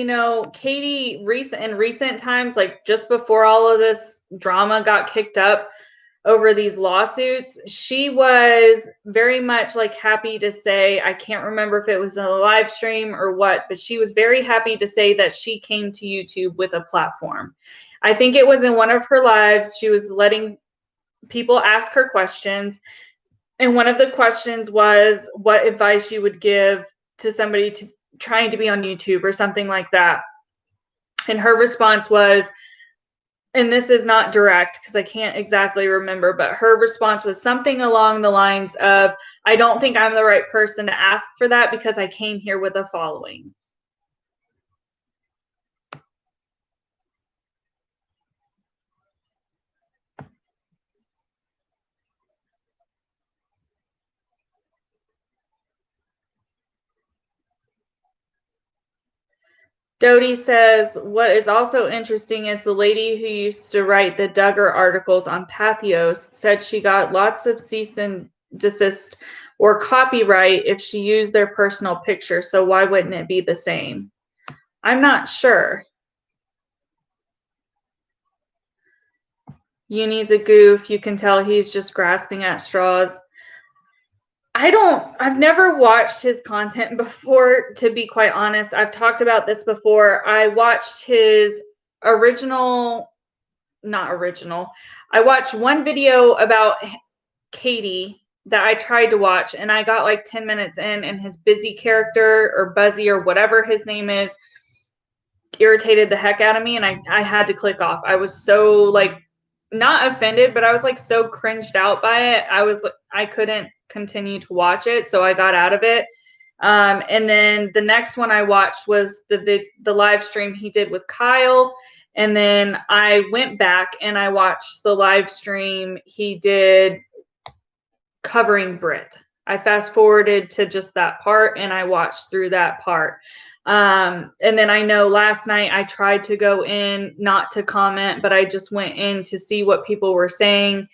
Katie, in recent times, like just before all of this drama got kicked up over these lawsuits, she was very much like happy to say, I can't remember if it was a live stream or what, but she was very happy to say that she came to YouTube with a platform. I think it was in one of her lives. She was letting people ask her questions. And one of the questions was what advice you would give to somebody trying to be on YouTube or something like that. And her response was, and this is not direct because I can't exactly remember, but her response was something along the lines of, I don't think I'm the right person to ask for that because I came here with a following. Dodie says, what is also interesting is the lady who used to write the Duggar articles on Pathos said she got lots of cease and desist or copyright if she used their personal picture. So why wouldn't it be the same? I'm not sure. Uni's a goof. You can tell he's just grasping at straws. I've never watched his content before, to be quite honest. I've talked about this before. I watched his I watched one video about Katie that I tried to watch, and I got like 10 minutes in, and his busy character or Buzzy or whatever his name is irritated the heck out of me, and I had to click off. I was so like not offended, but I was like so cringed out by it. I couldn't continue to watch it, so I got out of it. And then the next one I watched was the live stream he did with Kyle. And then I went back and I watched the live stream he did covering Brit. I fast forwarded to just that part and I watched through that part. And then I know last night I tried to go in, not to comment, but I just went in to see what people were saying,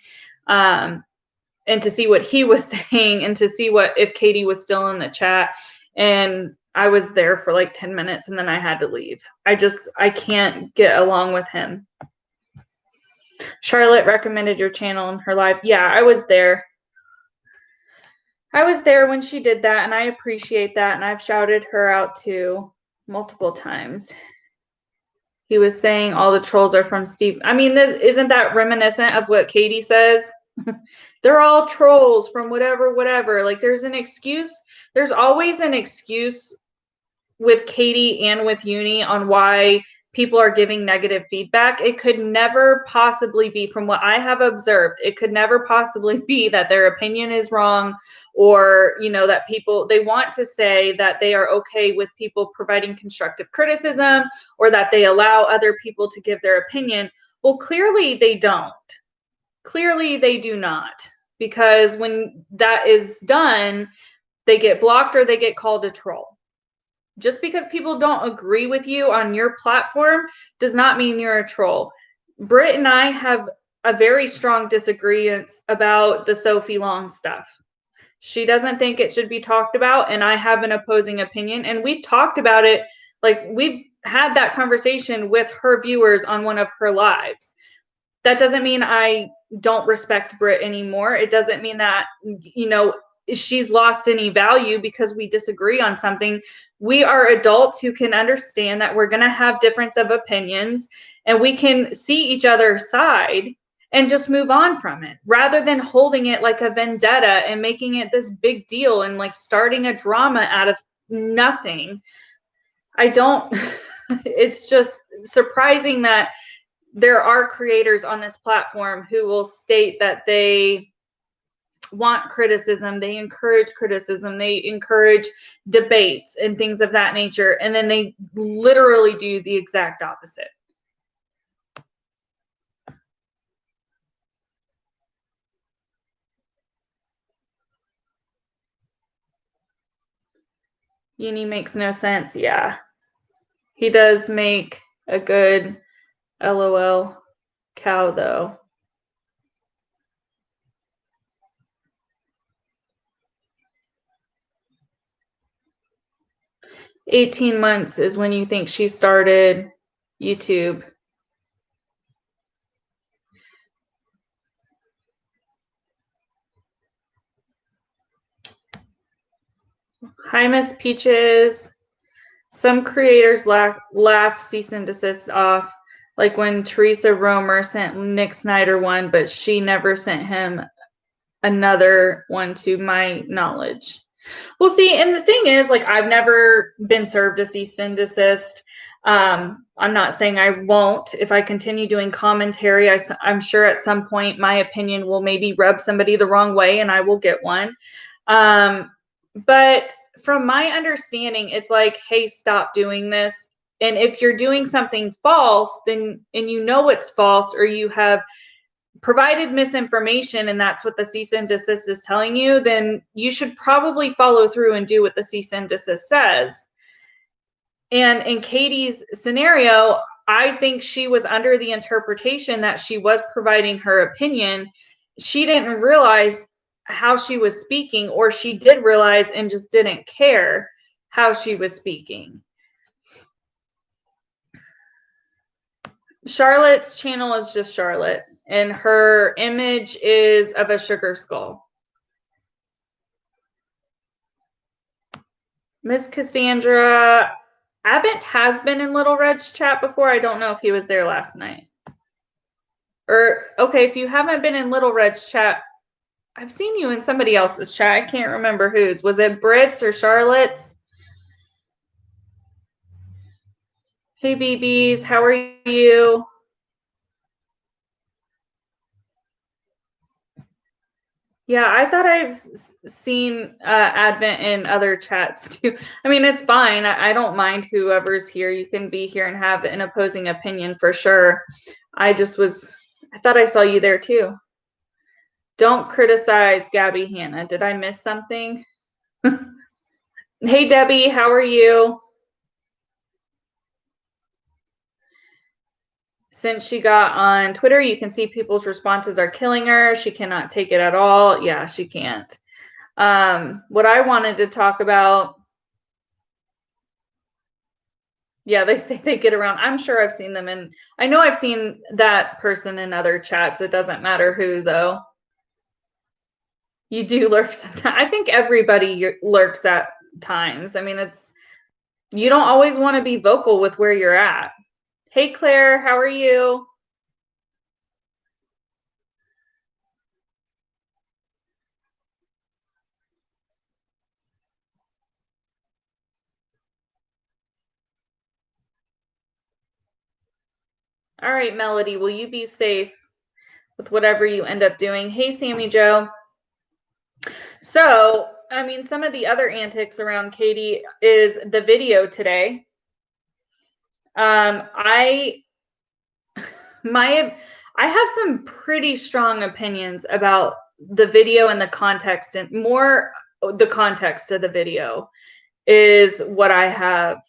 and to see what he was saying, and to see if Katie was still in the chat. And I was there for like 10 minutes and then I had to leave. I can't get along with him. Charlotte recommended your channel in her live. Yeah, I was there. I was there when she did that, and I appreciate that, and I've shouted her out too multiple times. He was saying all the trolls are from Steve. I mean, isn't that reminiscent of what Katie says? They're all trolls from whatever. Like, there's an excuse. There's always an excuse with Katie and with Uni on why people are giving negative feedback. It could never possibly be, from what I have observed, it could never possibly be that their opinion is wrong, or that they want to say that they are okay with people providing constructive criticism, or that they allow other people to give their opinion. Well, clearly they don't. Clearly they do not, because when that is done, they get blocked or they get called a troll. Just because people don't agree with you on your platform does not mean you're a troll. Britt and I have a very strong disagreement about the Sophie Long stuff. She doesn't think it should be talked about, and I have an opposing opinion. And we've talked about it, like we've had that conversation with her viewers on one of her lives. That doesn't mean I don't respect Britt anymore. It doesn't mean that, she's lost any value because we disagree on something. We are adults who can understand that we're going to have difference of opinions, and we can see each other's side and just move on from it rather than holding it like a vendetta and making it this big deal and like starting a drama out of nothing. It's just surprising that there are creators on this platform who will state that they want criticism, they encourage criticism, they encourage debates and things of that nature, and then they literally do the exact opposite. Uni makes no sense. Yeah. He does make a good LOL cow, though. "18 months is when you think she started YouTube." Hi, Miss Peaches. Some creators laugh cease and desist off, like when Teresa Romer sent Nick Snyder one, but she never sent him another one to my knowledge. Well, see, and the thing is, like, I've never been served a cease and desist. I'm not saying I won't. If I continue doing commentary, I'm sure at some point my opinion will maybe rub somebody the wrong way and I will get one. But from my understanding, it's like, hey, stop doing this. And if you're doing something false, then, and you know it's false, or you have provided misinformation and that's what the cease and desist is telling you, then you should probably follow through and do what the cease and desist says. And in Katie's scenario, I think she was under the interpretation that she was providing her opinion. She didn't realize how she was speaking, or she did realize and just didn't care how she was speaking. Charlotte's channel is just Charlotte, and her image is of a sugar skull. Miss Cassandra, Avant has been in Little Red's chat before. I don't know if he was there last night. Or, okay, if you haven't been in Little Red's chat, I've seen you in somebody else's chat. I can't remember whose. Was it Britt's or Charlotte's? Hey, BBs, how are you? Yeah, I thought I've seen Advent in other chats too. I mean, it's fine. I don't mind whoever's here. You can be here and have an opposing opinion for sure. I thought I saw you there too. Don't criticize Gabby Hanna. Did I miss something? Hey, Debbie, how are you? Since she got on Twitter, you can see people's responses are killing her. She cannot take it at all. Yeah, she can't. What I wanted to talk about, yeah, they say they get around. I'm sure I've seen them, and I know I've seen that person in other chats. It doesn't matter who, though. You do lurk sometimes. I think everybody lurks at times. I mean, you don't always want to be vocal with where you're at. Hey, Claire, how are you? All right, Melody, will you be safe with whatever you end up doing? Hey, Sammy Joe. So, I mean, some of the other antics around Katie is the video today. I have some pretty strong opinions about the video and the context, and more the context of the video is what I have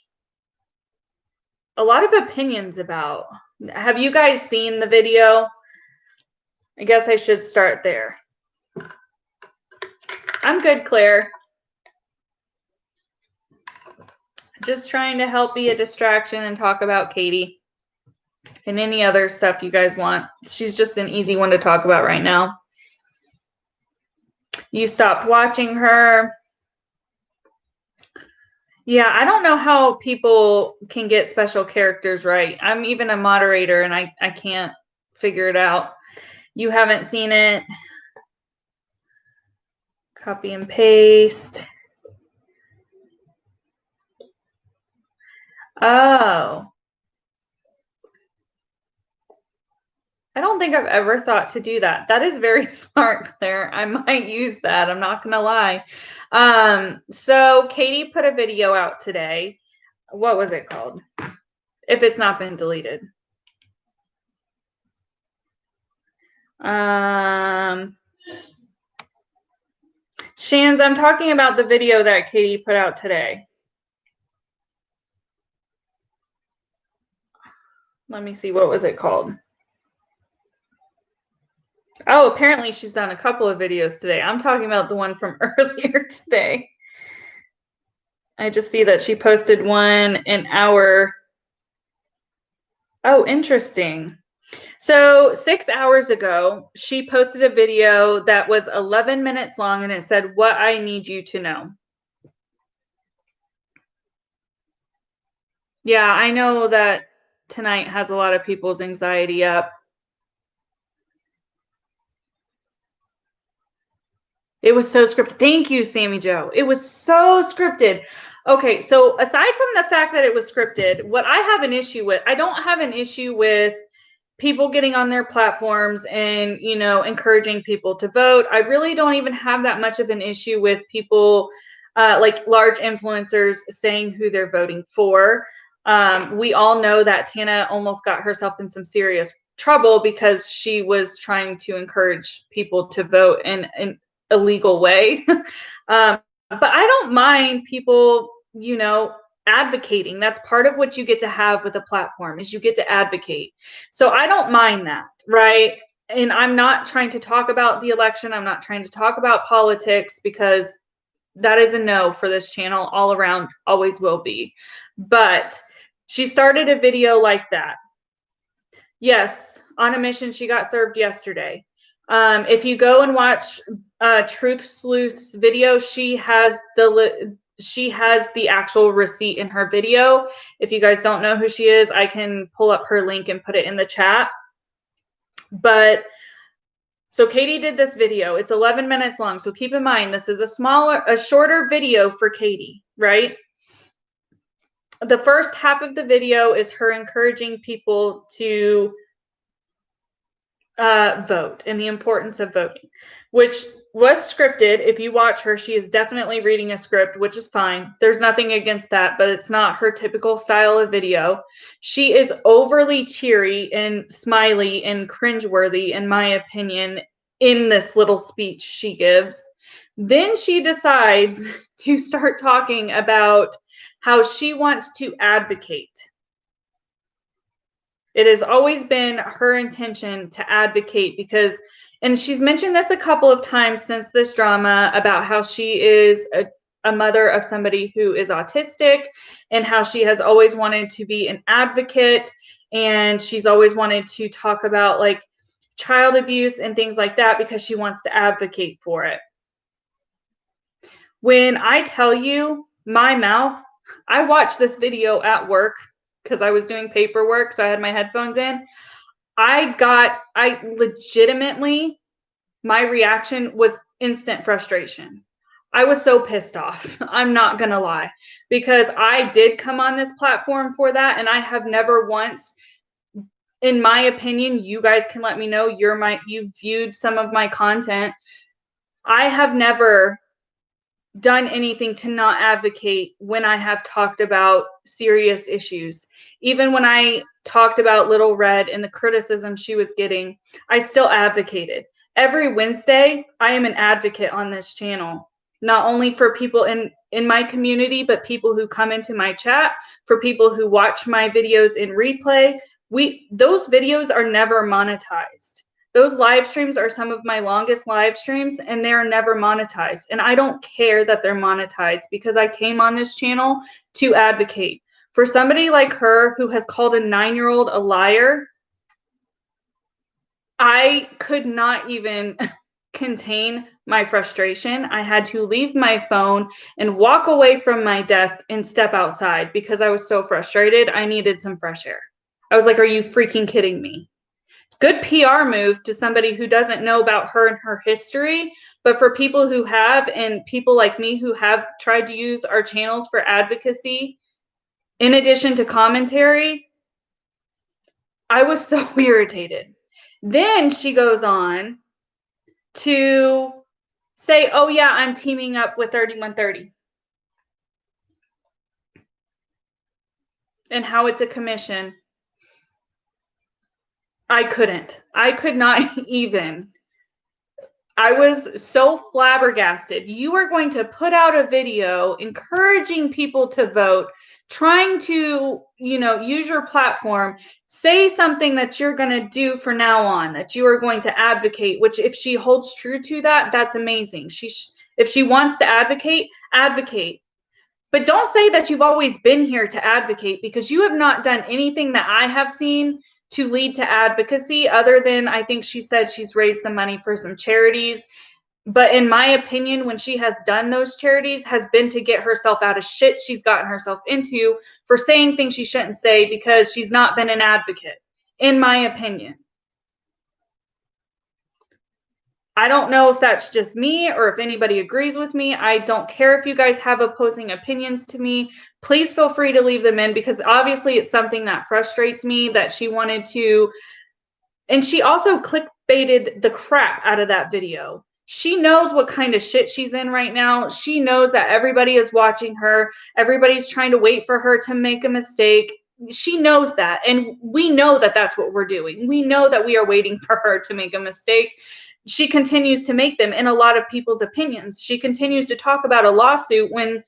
a lot of opinions about. Have you guys seen the video? I guess I should start there. I'm good, Claire. Just trying to help be a distraction and talk about Katie and any other stuff you guys want. She's just an easy one to talk about right now. You stopped watching her. Yeah, I don't know how people can get special characters right. I'm even a moderator and I can't figure it out. You haven't seen it. Copy and paste. Oh. I don't think I've ever thought to do that. That is very smart, Claire. I might use that. I'm not going to lie. So Katie put a video out today. What was it called? If it's not been deleted. Shans, I'm talking about the video that Katie put out today. Let me see. What was it called? Oh, apparently she's done a couple of videos today. I'm talking about the one from earlier today. I just see that she posted one an hour. Oh, interesting. So 6 hours ago, she posted a video that was 11 minutes long, and it said, "What I need you to know." Yeah, I know that tonight has a lot of people's anxiety up. It was so scripted. Thank you, Sammy Joe. It was so scripted. Okay, so aside from the fact that it was scripted, what I have an issue with, I don't have an issue with people getting on their platforms and, you know, encouraging people to vote. I really don't even have that much of an issue with people like large influencers saying who they're voting for. We all know that Tana almost got herself in some serious trouble because she was trying to encourage people to vote in a legal way. But I don't mind people, you know, advocating. That's part of what you get to have with a platform, is you get to advocate. So I don't mind that, right? And I'm not trying to talk about the election. I'm not trying to talk about politics, because that is a no for this channel all around, always will be. But she started a video like that. Yes, on a mission. She got served yesterday. If you go and watch Truth Sleuth's video, she has the actual receipt in her video. If you guys don't know who she is, I can pull up her link and put it in the chat. But so Katie did this video. It's 11 minutes long. So keep in mind, this is a shorter video for Katie, right? The first half of the video is her encouraging people to vote and the importance of voting, which was scripted. If you watch her, she is definitely reading a script, which is fine. There's nothing against that, but it's not her typical style of video. She is overly cheery and smiley and cringeworthy, in my opinion, in this little speech she gives. Then she decides to start talking about how she wants to advocate. It has always been her intention to advocate because, and she's mentioned this a couple of times since this drama, about how she is a mother of somebody who is autistic, and how she has always wanted to be an advocate, and she's always wanted to talk about like child abuse and things like that because she wants to advocate for it. When I tell you, my mouth, I watched this video at work because I was doing paperwork, so I had my headphones in. I legitimately, my reaction was instant frustration. I was so pissed off. I'm not going to lie, because I did come on this platform for that, and I have never once, in my opinion, you guys can let me know, you've viewed some of my content. I have never done anything to not advocate when I have talked about serious issues. Even when I talked about Little Red and the criticism she was getting, I still advocated. Every Wednesday, I am an advocate on this channel, not only for people in my community, but people who come into my chat, for people who watch my videos in replay. Those videos are never monetized. Those live streams are some of my longest live streams, and they're never monetized. And I don't care that they're monetized, because I came on this channel to advocate. For somebody like her who has called a 9-year-old a liar, I could not even contain my frustration. I had to leave my phone and walk away from my desk and step outside because I was so frustrated. I needed some fresh air. I was like, are you freaking kidding me? Good PR move to somebody who doesn't know about her and her history. But for people who have, and people like me who have tried to use our channels for advocacy, in addition to commentary, I was so irritated. Then she goes on to say, oh yeah, I'm teaming up with 3130. And how it's a commission. I could not even. I was so flabbergasted. You are going to put out a video encouraging people to vote, trying to, use your platform, say something that you're going to do from now on, that you are going to advocate, which if she holds true to that, that's amazing. If she wants to advocate, advocate. But don't say that you've always been here to advocate, because you have not done anything that I have seen to lead to advocacy, other than I think she said she's raised some money for some charities. But in my opinion, when she has done those charities, has been to get herself out of shit she's gotten herself into for saying things she shouldn't say, because she's not been an advocate, in my opinion. I don't know if that's just me or if anybody agrees with me. I don't care if you guys have opposing opinions to me. Please feel free to leave them in, because obviously it's something that frustrates me that she wanted to. And she also clickbaited the crap out of that video. She knows what kind of shit she's in right now. She knows that everybody is watching her. Everybody's trying to wait for her to make a mistake. She knows that. And we know that that's what we're doing. We know that we are waiting for her to make a mistake. She continues to make them in a lot of people's opinions. She continues to talk about a lawsuit when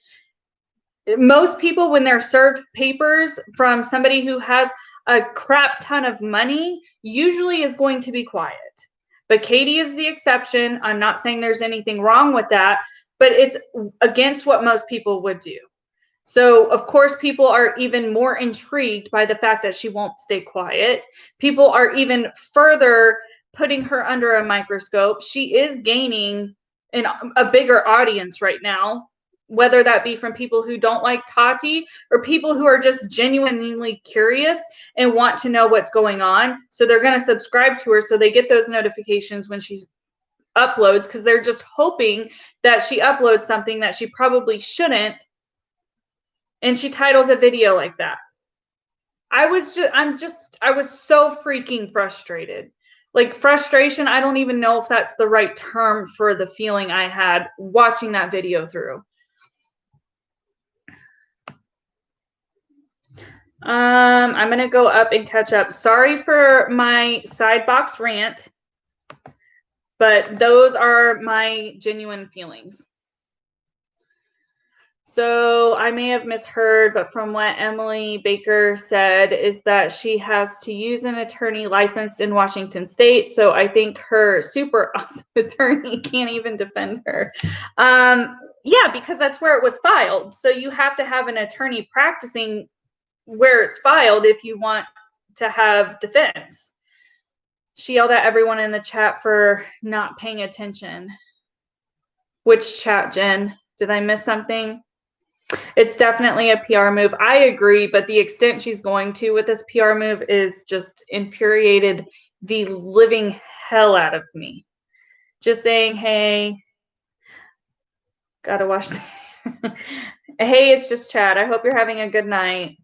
most people, when they're served papers from somebody who has a crap ton of money, usually is going to be quiet. But Katie is the exception. I'm not saying there's anything wrong with that, but it's against what most people would do. So, of course, people are even more intrigued by the fact that she won't stay quiet. People are even further putting her under a microscope. She is gaining a bigger audience right now, whether that be from people who don't like Tati or people who are just genuinely curious and want to know what's going on. So they're going to subscribe to her so they get those notifications when she uploads, because they're just hoping that she uploads something that she probably shouldn't, and she titles a video like that. I was so freaking frustrated. Like, frustration, I don't even know if that's the right term for the feeling I had watching that video through. I'm going to go up and catch up. Sorry for my side box rant, but those are my genuine feelings. So I may have misheard, but from what Emily Baker said is that she has to use an attorney licensed in Washington State. So I think her super awesome attorney can't even defend her. Yeah, because that's where it was filed. So you have to have an attorney practicing where it's filed if you want to have defense. She yelled at everyone in the chat for not paying attention. Which chat, Jen? Did I miss something? It's definitely a PR move. I agree, but the extent she's going to with this PR move is just infuriated the living hell out of me. Just saying, hey, gotta watch. Hey, it's just Chad. I hope you're having a good night.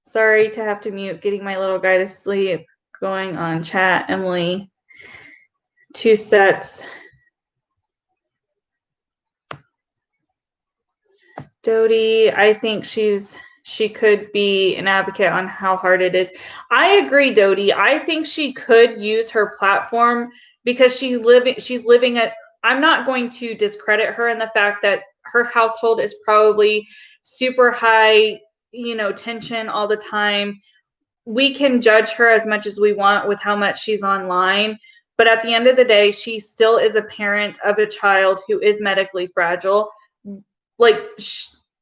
Sorry to have to mute, getting my little guy to sleep. Going on chat, Emily. 2 sets. Dodie, I think she could be an advocate on how hard it is. I agree, Dodie. I think she could use her platform because she's living at, I'm not going to discredit her in the fact that her household is probably super high, tension all the time. We can judge her as much as we want with how much she's online. But at the end of the day, she still is a parent of a child who is medically fragile. Like,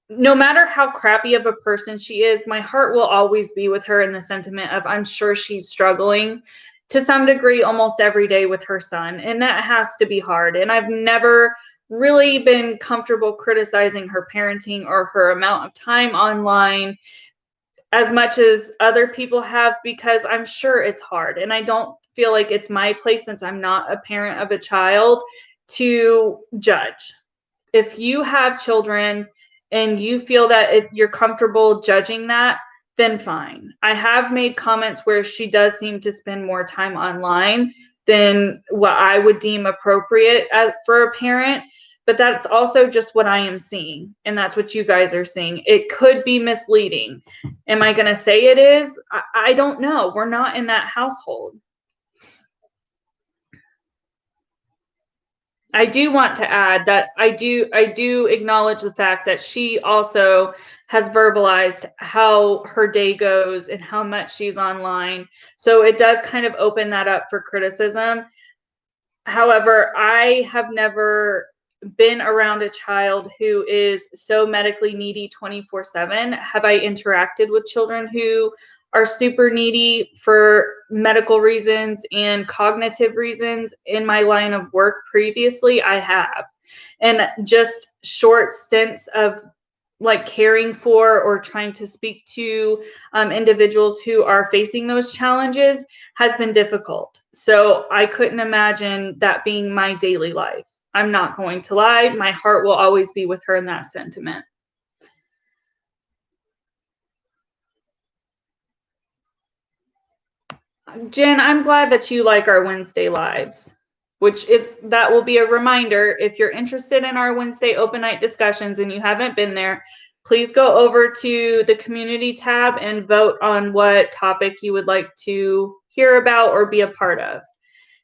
no matter how crappy of a person she is, my heart will always be with her in the sentiment of, I'm sure she's struggling to some degree almost every day with her son. And that has to be hard. And I've never really been comfortable criticizing her parenting or her amount of time online as much as other people have, because I'm sure it's hard. And I don't feel like it's my place, since I'm not a parent of a child, to judge. If you have children and you feel that you're comfortable judging that, then fine. I have made comments where she does seem to spend more time online than what I would deem appropriate for a parent. But that's also just what I am seeing. And that's what you guys are seeing. It could be misleading. Am I going to say it is? I don't know. We're not in that household. I do want to add that I do acknowledge the fact that she also has verbalized how her day goes and how much she's online. So it does kind of open that up for criticism. However, I have never been around a child who is so medically needy 24/7. Have I interacted with children who are super needy for medical reasons and cognitive reasons in my line of work previously? I have. And just short stints of like caring for or trying to speak to individuals who are facing those challenges has been difficult. So I couldn't imagine that being my daily life. I'm not going to lie. My heart will always be with her in that sentiment. Jen, I'm glad that you like our Wednesday lives, that will be a reminder. If you're interested in our Wednesday open night discussions and you haven't been there, please go over to the community tab and vote on what topic you would like to hear about or be a part of.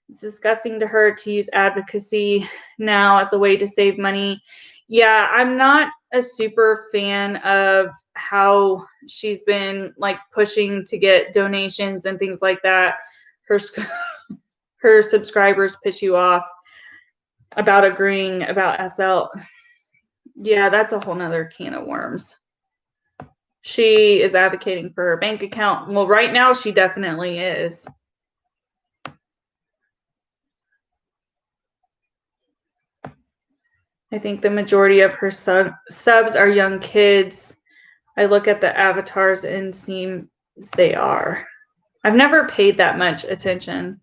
It's disgusting to her to use advocacy now as a way to save money. Yeah, I'm not a super fan of how she's been like pushing to get donations and things like that. Her subscribers piss you off about agreeing about SL. Yeah, that's a whole nother can of worms. She is advocating for her bank account. Well, right now she definitely is. I think the majority of her subs are young kids. I look at the avatars and seems they are. I've never paid that much attention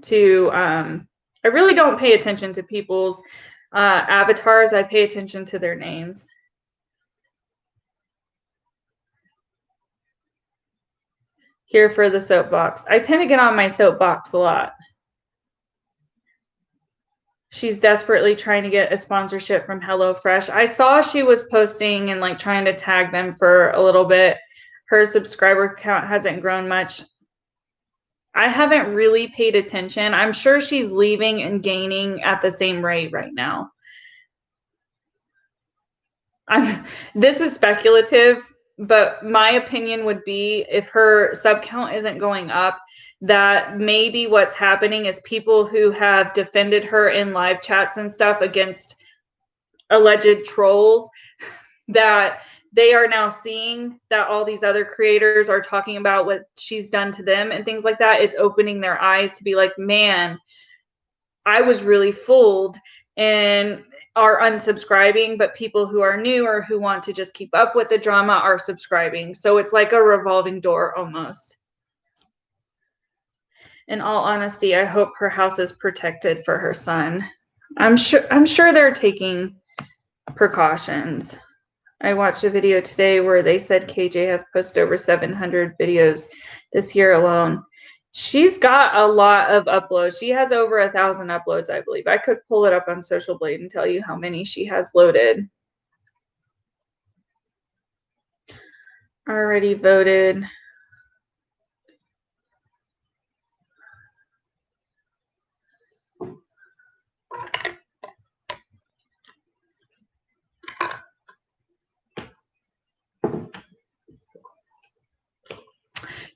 to, I really don't pay attention to people's avatars. I pay attention to their names. Here for the soapbox. I tend to get on my soapbox a lot. She's desperately trying to get a sponsorship from HelloFresh. I saw she was posting and like trying to tag them for a little bit. Her subscriber count hasn't grown much. I haven't really paid attention. I'm sure she's leaving and gaining at the same rate right now. This is speculative, but my opinion would be if her sub count isn't going up, that maybe what's happening is people who have defended her in live chats and stuff against alleged trolls, that they are now seeing that all these other creators are talking about what she's done to them and things like that. It's opening their eyes to be like, man, I was really fooled, and are unsubscribing, but people who are new or who want to just keep up with the drama are subscribing. So it's like a revolving door almost. In all honesty, I hope her house is protected for her son. I'm sure they're taking precautions. I watched a video today where they said KJ has posted over 700 videos this year alone. She's got a lot of uploads. She has over 1,000 uploads, I believe. I could pull it up on Social Blade and tell you how many she has loaded. Already voted.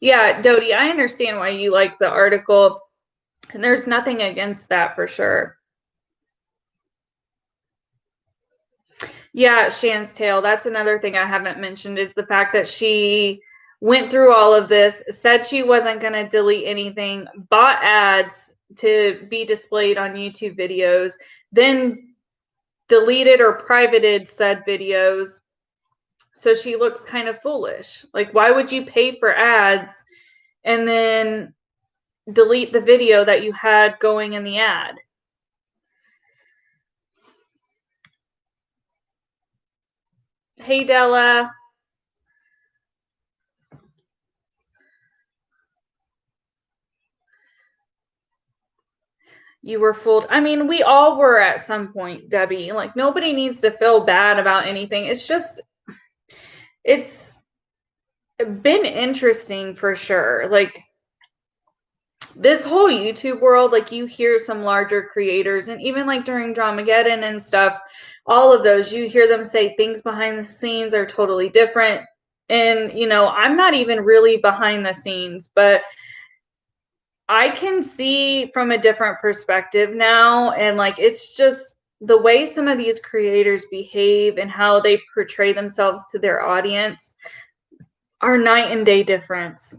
Yeah, Dodie, I understand why you like the article, and there's nothing against that for sure. Yeah, Shan's Tale. That's another thing I haven't mentioned, is the fact that she went through all of this, said she wasn't going to delete anything, bought ads to be displayed on YouTube videos, then deleted or privated said videos. So she looks kind of foolish. Like, why would you pay for ads and then delete the video that you had going in the ad. Hey, Della. You were fooled. I mean, we all were at some point, Debbie. Like, nobody needs to feel bad about anything. It's just, it's been interesting for sure. Like, this whole YouTube world, like, you hear some larger creators, and even like during Dramageddon and stuff, all of those, you hear them say things behind the scenes are totally different. And, you know, I'm not even really behind the scenes, but I can see from a different perspective now. And like, it's just the way some of these creators behave and how they portray themselves to their audience are night and day difference.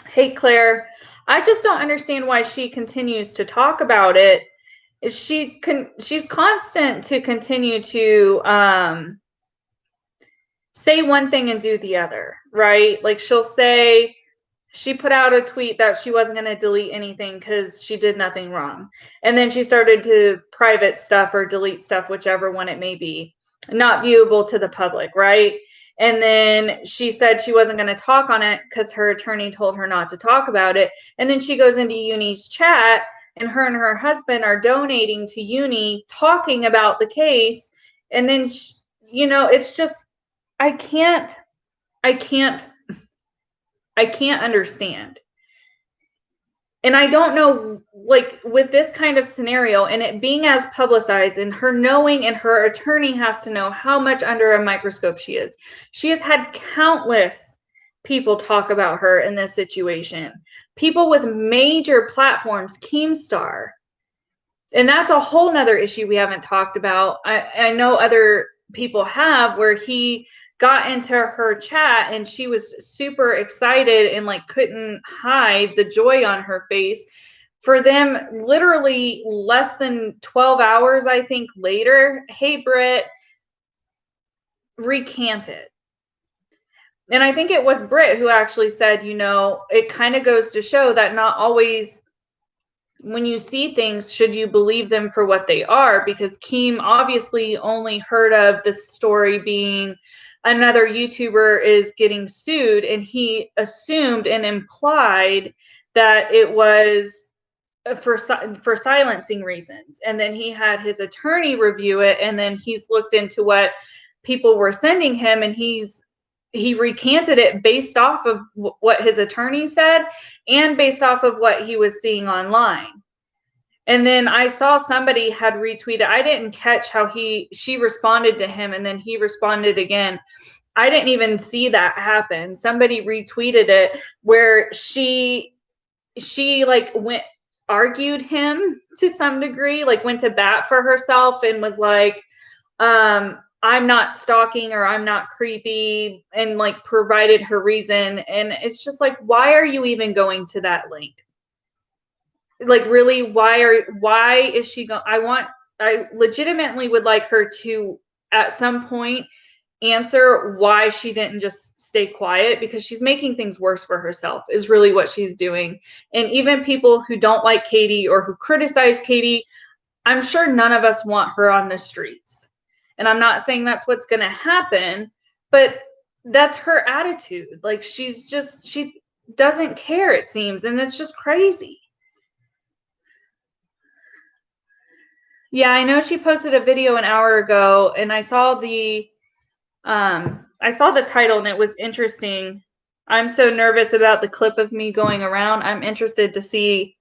Hey, Claire, I just don't understand why she continues to talk about it. She's constant to continue to say one thing and do the other, right? Like, she'll say, she put out a tweet that she wasn't going to delete anything because she did nothing wrong. And then she started to private stuff or delete stuff, whichever one it may be, not viewable to the public, right? And then she said she wasn't going to talk on it because her attorney told her not to talk about it. And then she goes into Uni's chat, and her husband are donating to Uni, talking about the case. And then, you know, it's just, I can't understand. And I don't know, like, with this kind of scenario and it being as publicized, and her knowing, and her attorney has to know how much under a microscope she is. She has had countless people talk about her in this situation. People with major platforms, Keemstar. And that's a whole nother issue we haven't talked about. I know other people have, where he got into her chat and she was super excited and like couldn't hide the joy on her face. For them, literally less than 12 hours, I think, later, hey, Britt, recant it. And I think it was Britt who actually said, you know, it kind of goes to show that not always, when you see things, should you believe them for what they are? Because Keem obviously only heard of the story being another YouTuber is getting sued, and he assumed and implied that it was for silencing reasons. And then he had his attorney review it, and then he's looked into what people were sending him, and he recanted it based off of what his attorney said and based off of what he was seeing online. And then I saw somebody had retweeted. I didn't catch how she responded to him, and then he responded again. I didn't even see that happen. Somebody retweeted it where she like argued him to some degree, like went to bat for herself and was like, I'm not stalking, or I'm not creepy, and like provided her reason. And it's just like, why are you even going to that length? Like, really, why is she going? I legitimately would like her to at some point answer why she didn't just stay quiet, because she's making things worse for herself is really what she's doing. And even people who don't like Katie or who criticize Katie, I'm sure none of us want her on the streets. And I'm not saying that's what's going to happen, but that's her attitude. Like, she doesn't care, it seems. And it's just crazy. Yeah, I know she posted a video an hour ago, and I saw the title, and it was interesting. I'm so nervous about the clip of me going around. I'm interested to see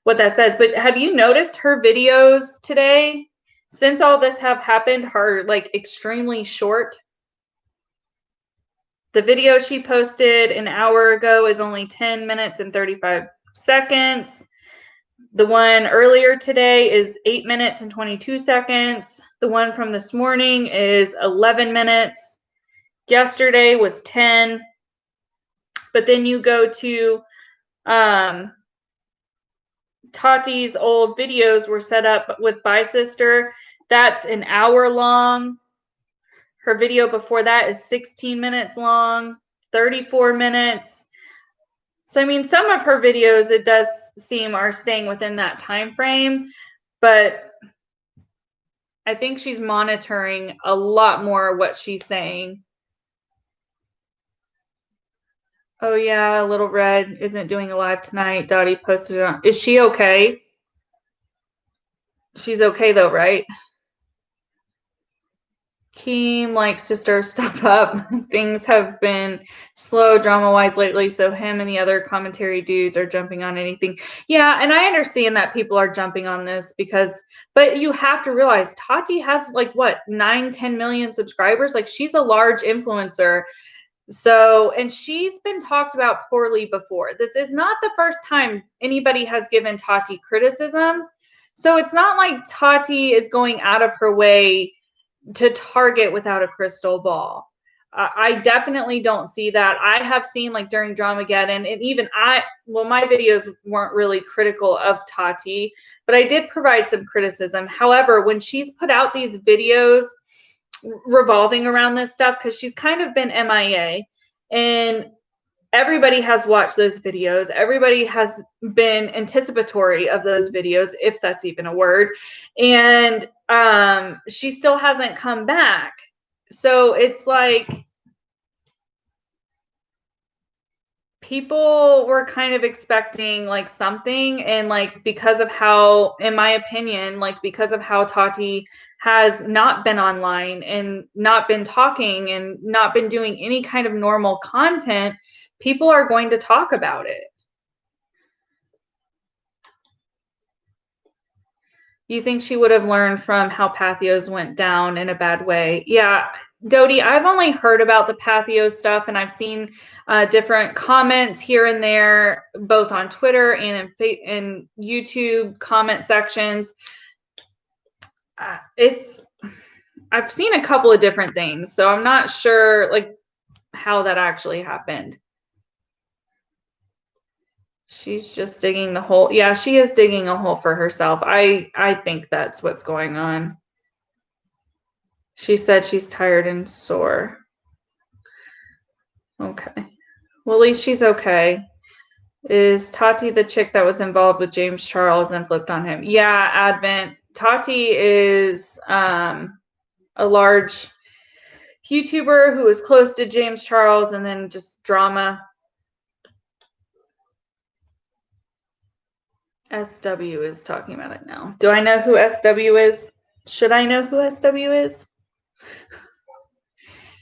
what that says. But have you noticed her videos today, since all this have happened, are like extremely short? The video she posted an hour ago is only 10 minutes and 35 seconds. The one earlier today is 8 minutes and 22 seconds. The one from this morning is 11 minutes. Yesterday was 10. But then you go to Tati's old videos were set up with Bye Sister. That's an hour long. Her video before that is 16 minutes long. 34 minutes. So, I mean, some of her videos, it does seem, are staying within that time frame, but I think she's monitoring a lot more what she's saying. Oh yeah, Little Red isn't doing a live tonight. Dottie posted it on. Is she okay? She's okay though, right? Keem likes to stir stuff up. Things have been slow drama-wise lately, so him and the other commentary dudes are jumping on anything. Yeah, and I understand that people are jumping on this but you have to realize Tati has like what, 9-10 million subscribers? Like she's a large influencer. So, and she's been talked about poorly before. This is not the first time anybody has given Tati criticism. So it's not like Tati is going out of her way to target without a crystal ball. I definitely don't see that. I have seen like during Dramageddon, and even my videos weren't really critical of Tati, but I did provide some criticism. However, when she's put out these videos revolving around this stuff, because she's kind of been MIA, and everybody has watched those videos. Everybody has been anticipatory of those videos, if that's even a word. And she still hasn't come back. So it's like people were kind of expecting like something, and like because of how, in my opinion, like because of how Tati has not been online and not been talking and not been doing any kind of normal content, people are going to talk about it. You think she would have learned from how Pathos went down in a bad way? Yeah, Dodie, I've only heard about the Pathos stuff, and I've seen different comments here and there, both on Twitter and in YouTube comment sections. I've seen a couple of different things, so I'm not sure like how that actually happened. She's just digging the hole. Yeah, she is digging a hole for herself. I think that's what's going on. She said she's tired and sore. Okay. Well, at least she's okay. Is Tati the chick that was involved with James Charles and flipped on him? Yeah, Advent. Tati is a large YouTuber who was close to James Charles, and then just drama. SW is talking about it now. Do I know who SW is? Should I know who SW is?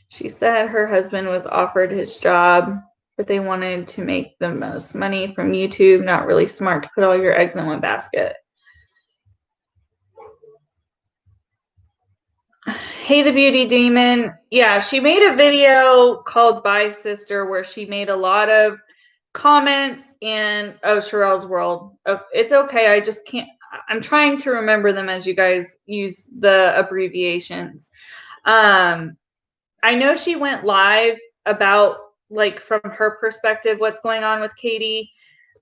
She said her husband was offered his job, but they wanted to make the most money from YouTube. Not really smart to put all your eggs in one basket. Hey, the Beauty Demon. Yeah, she made a video called Bye Sister where she made a lot of comments, and Sherelle's World. Oh, it's okay. I just can't. I'm trying to remember them as you guys use the abbreviations. I know she went live about like from her perspective what's going on with Katie.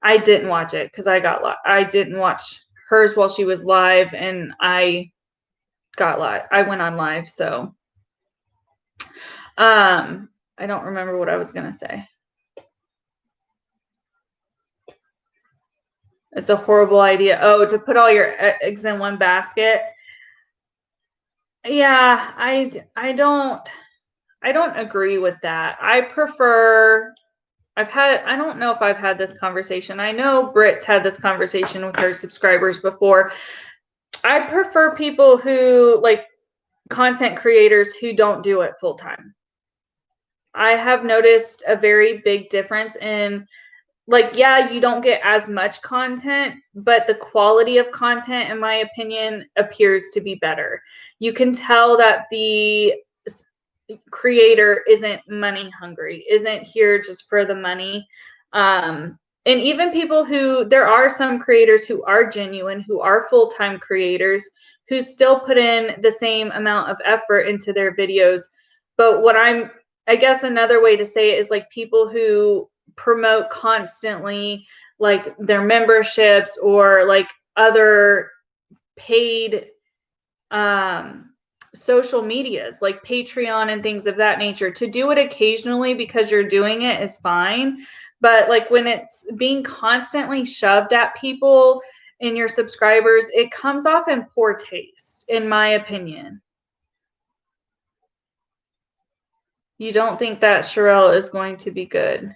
I didn't watch it because I didn't watch hers while she was live, and I went on live, so I don't remember what I was gonna say. It's a horrible idea. Oh, to put all your eggs in one basket. Yeah, I don't agree with that. I don't know if I've had this conversation. I know Britt's had this conversation with her subscribers before. I prefer people who, like, content creators who don't do it full time. I have noticed a very big difference in, like, yeah, you don't get as much content, but the quality of content, in my opinion, appears to be better. You can tell that the creator isn't money hungry, isn't here just for the money. And even people there are some creators who are genuine, who are full-time creators, who still put in the same amount of effort into their videos. But I guess another way to say it is like people who promote constantly, like their memberships or like other paid social medias like Patreon and things of that nature. To do it occasionally because you're doing it is fine. But like when it's being constantly shoved at people and your subscribers, it comes off in poor taste, in my opinion. You don't think that Sherelle is going to be good?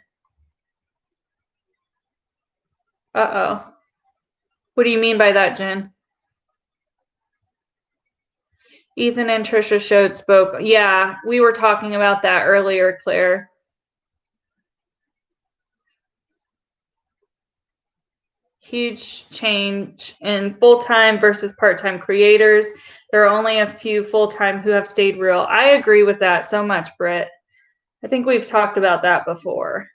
Uh-oh. What do you mean by that, Jen? Ethan and Trisha Shode spoke. Yeah, we were talking about that earlier, Claire. Huge change in full-time versus part-time creators. There are only a few full-time who have stayed real. I agree with that so much, Britt. I think we've talked about that before.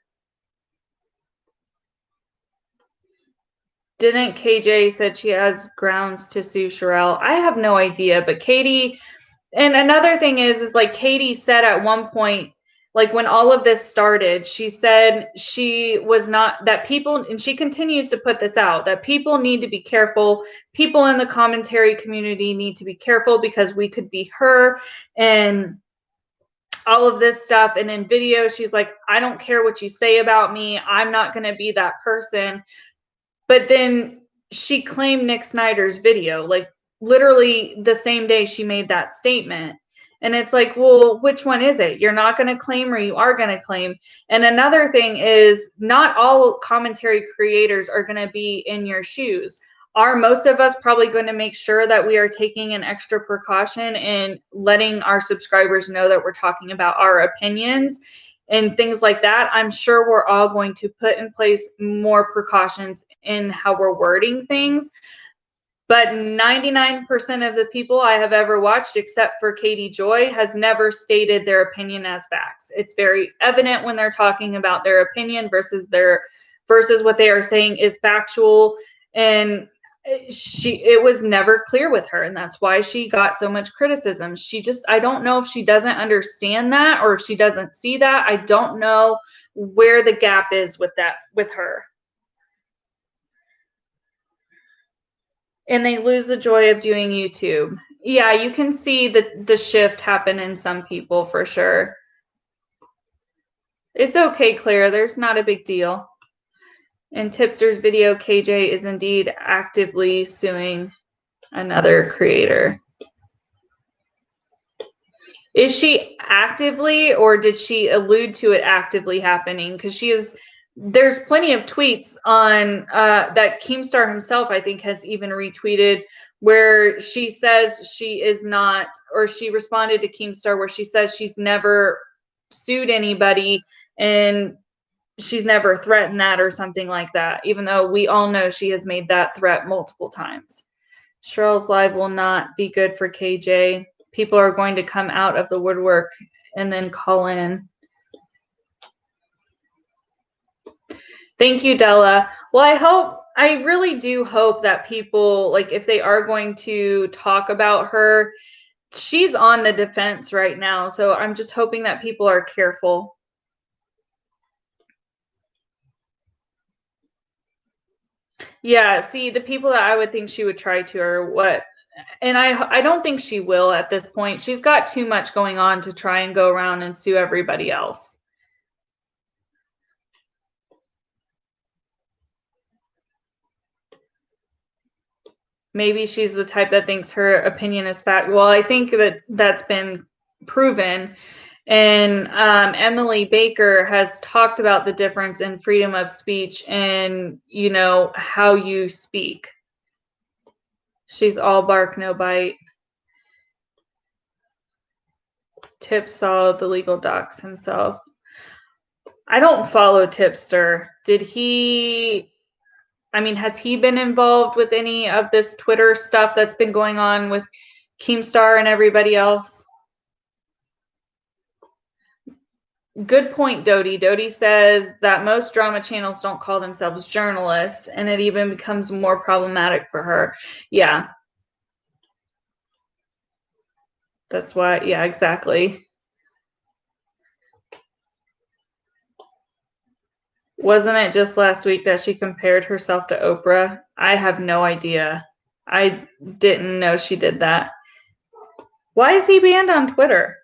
Didn't KJ said she has grounds to sue Sherelle? I have no idea, but Katie, and another thing is like Katie said at one point, like when all of this started, she said she was not, that people, and she continues to put this out, that people need to be careful. People in the commentary community need to be careful because we could be her and all of this stuff. And in video, she's like, I don't care what you say about me. I'm not going to be that person. But then she claimed Nick Snyder's video, like literally the same day she made that statement. And it's like, well, which one is it? You're not going to claim or you are going to claim? And another thing is not all commentary creators are going to be in your shoes. Are most of us probably going to make sure that we are taking an extra precaution and letting our subscribers know that we're talking about our opinions and things like that? I'm sure we're all going to put in place more precautions in how we're wording things. But 99% of the people I have ever watched, except for Katie Joy, has never stated their opinion as facts. It's very evident when they're talking about their opinion versus what they are saying is factual. And it was never clear with her, and that's why she got so much criticism. I don't know if she doesn't understand that or if she doesn't see that. I don't know where the gap is with her. And they lose the joy of doing YouTube. Yeah, you can see the shift happen in some people for sure. It's okay, Claire. There's not a big deal. In Tipster's video, KJ is indeed actively suing another creator. Is she actively, or did she allude to it actively happening? Because there's plenty of tweets on that Keemstar himself, I think, has even retweeted, where she says she is not, or she responded to Keemstar where she says she's never sued anybody and she's never threatened that or something like that, even though we all know she has made that threat multiple times. Cheryl's live will not be good for KJ. People are going to come out of the woodwork and then call in. Thank you, Della. Well, I really do hope that people, like, if they are going to talk about her, she's on the defense right now. So I'm just hoping that people are careful. Yeah, see, the people that I would think she would try to are what, and I don't think she will at this point. She's got too much going on to try and go around and sue everybody else. Maybe she's the type that thinks her opinion is fact. Well, I think that's been proven. And Emily Baker has talked about the difference in freedom of speech and, how you speak. She's all bark, no bite. Tip saw the legal docs himself. I don't follow Tipster. Has he been involved with any of this Twitter stuff that's been going on with Keemstar and everybody else? Good point, Dodie. Dodie says that most drama channels don't call themselves journalists, and it even becomes more problematic for her. Yeah. That's why, yeah, exactly. Wasn't it just last week that she compared herself to Oprah? I have no idea. I didn't know she did that. Why is he banned on Twitter?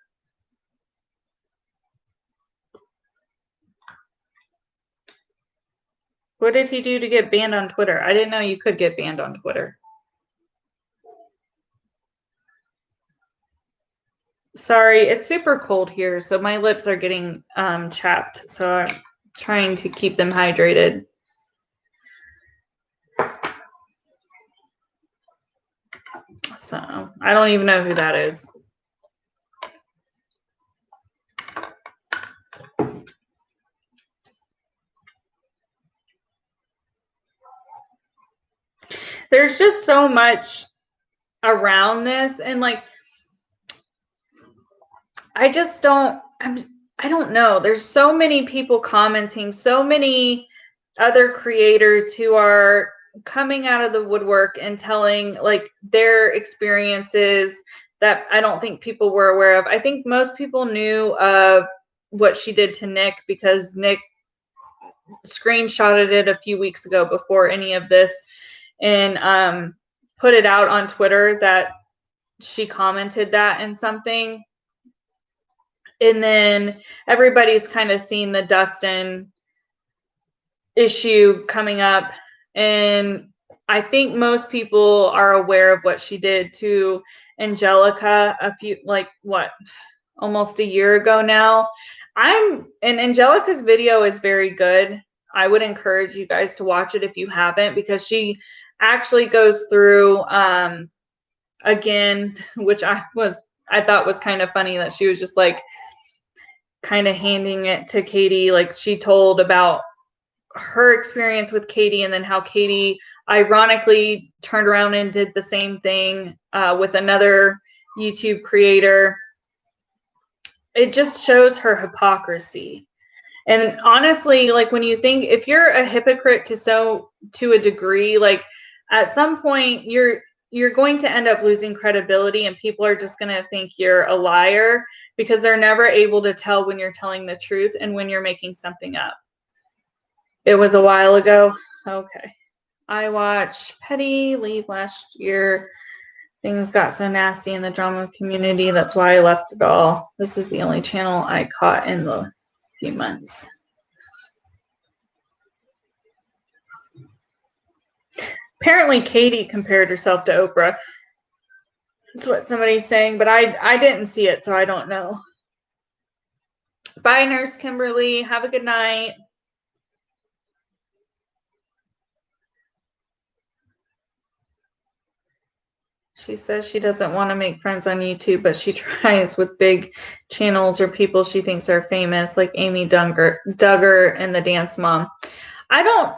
What did he do to get banned on Twitter? I didn't know you could get banned on Twitter. Sorry, it's super cold here, so my lips are getting chapped. So I'm trying to keep them hydrated. So I don't even know who that is. There's just so much around this, and like I don't know. There's so many people commenting, so many other creators who are coming out of the woodwork and telling like their experiences that I don't think people were aware of. I think most people knew of what she did to Nick because Nick screenshotted it a few weeks ago before any of this and put it out on Twitter that she commented that in something. And then everybody's kind of seen the Dustin issue coming up. And I think most people are aware of what she did to Angelica almost a year ago now. And Angelica's video is very good. I would encourage you guys to watch it if you haven't, because she actually goes through again, which I thought was kind of funny that she was just like kind of handing it to Katie. Like she told about her experience with Katie and then how Katie ironically turned around and did the same thing with another YouTube creator. It just shows her hypocrisy. And honestly, like when you think, if you're a hypocrite to a degree, like at some point you're going to end up losing credibility and people are just going to think you're a liar because they're never able to tell when you're telling the truth and when you're making something up. It was a while ago. Okay. I watched Petty leave last year. Things got so nasty in the drama community. That's why I left it all. This is the only channel I caught in the few months. Apparently Katie compared herself to Oprah. That's what somebody's saying, but I didn't see it, so I don't know. Bye, Nurse Kimberly. Have a good night. She says she doesn't want to make friends on YouTube, but she tries with big channels or people she thinks are famous, like Amy Duggar and the Dance Mom. I don't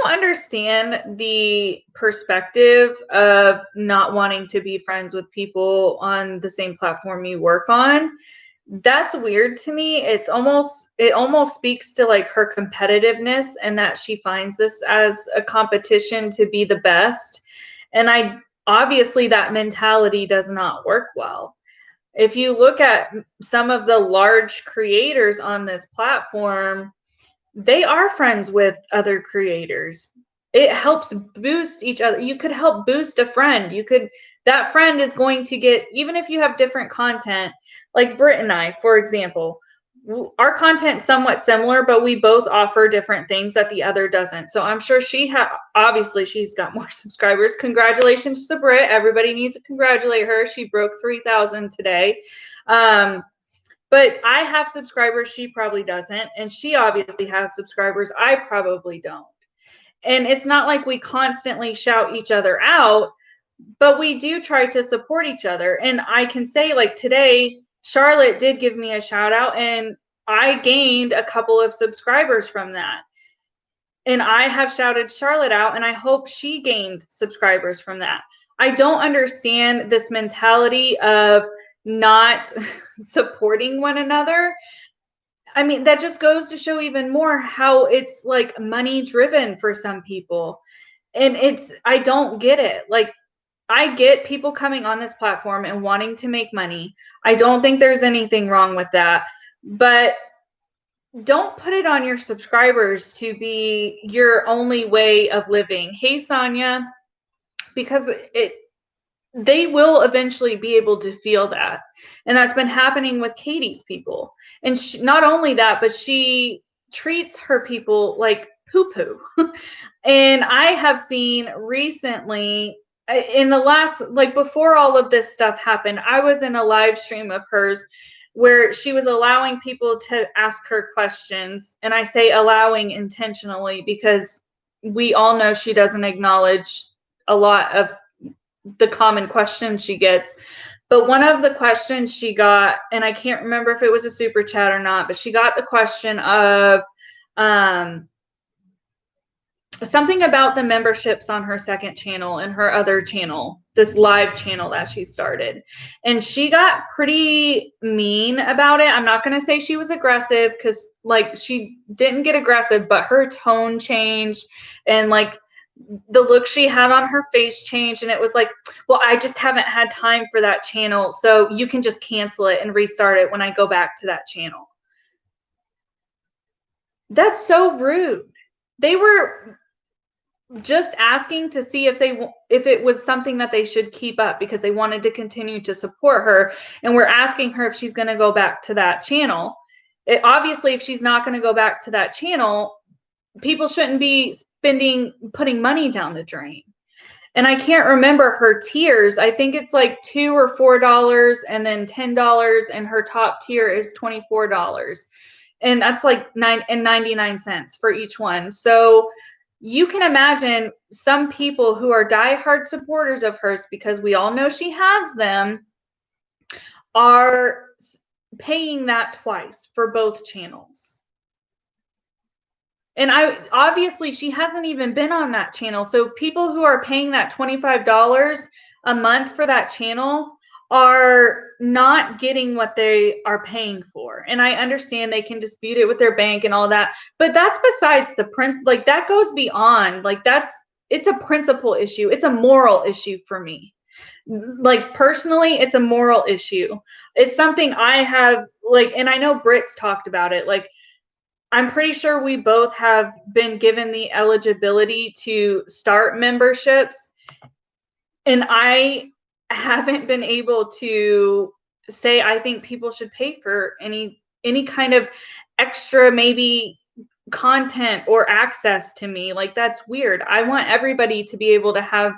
understand the perspective of not wanting to be friends with people on the same platform you work on. That's weird to me. It almost speaks to like her competitiveness and that she finds this as a competition to be the best. And obviously that mentality does not work well. If you look at some of the large creators on this platform, they are friends with other creators. It helps boost each other. You could help boost a friend. That friend is going to get, even if you have different content, like Britt and I, for example, our content somewhat similar, but we both offer different things that the other doesn't. So I'm sure obviously she's got more subscribers. Congratulations to Britt. Everybody needs to congratulate her. She broke 3,000 today. But I have subscribers she probably doesn't, and she obviously has subscribers I probably don't. And it's not like we constantly shout each other out, but we do try to support each other. And I can say, like today, Charlotte did give me a shout out, and I gained a couple of subscribers from that. And I have shouted Charlotte out, and I hope she gained subscribers from that. I don't understand this mentality of not supporting one another. I mean, that just goes to show even more how it's like money driven for some people. And I don't get it. Like, I get people coming on this platform and wanting to make money. I don't think there's anything wrong with that. But don't put it on your subscribers to be your only way of living. Hey, Sonia, because they will eventually be able to feel that. And that's been happening with Katie's people. And not only that, but she treats her people like poo-poo. And I have seen recently, in the last, like before all of this stuff happened, I was in a live stream of hers where she was allowing people to ask her questions. And I say allowing intentionally because we all know she doesn't acknowledge a lot of the common questions she gets. But one of the questions she got, and I can't remember if it was a super chat or not, but she got the question of something about the memberships on her second channel and her other channel, this live channel that she started. And she got pretty mean about it. I'm not going to say she was aggressive because like she didn't get aggressive, but her tone changed and like the look she had on her face changed. And it was like, well, I just haven't had time for that channel. So you can just cancel it and restart it when I go back to that channel. That's so rude. They were just asking to see if it was something that they should keep up because they wanted to continue to support her. And we're asking her if she's going to go back to that channel. Obviously, if she's not going to go back to that channel, people shouldn't be putting money down the drain. And I can't remember her tiers. I think it's like $2 or $4 and then $10, and her top tier is $24. And that's like 9.99 for each one. So you can imagine some people who are diehard supporters of hers, because we all know she has them, are paying that twice for both channels. And obviously she hasn't even been on that channel. So people who are paying that $25 a month for that channel are not getting what they are paying for. And I understand they can dispute it with their bank and all that, but that's besides the print. Like that goes beyond, like it's a principle issue. It's a moral issue for me. Like personally, it's a moral issue. It's something I have like, and I know Britt's talked about it. Like, I'm pretty sure we both have been given the eligibility to start memberships, and I haven't been able to say I think people should pay for any kind of extra maybe content or access to me. Like that's weird. I want everybody to be able to have,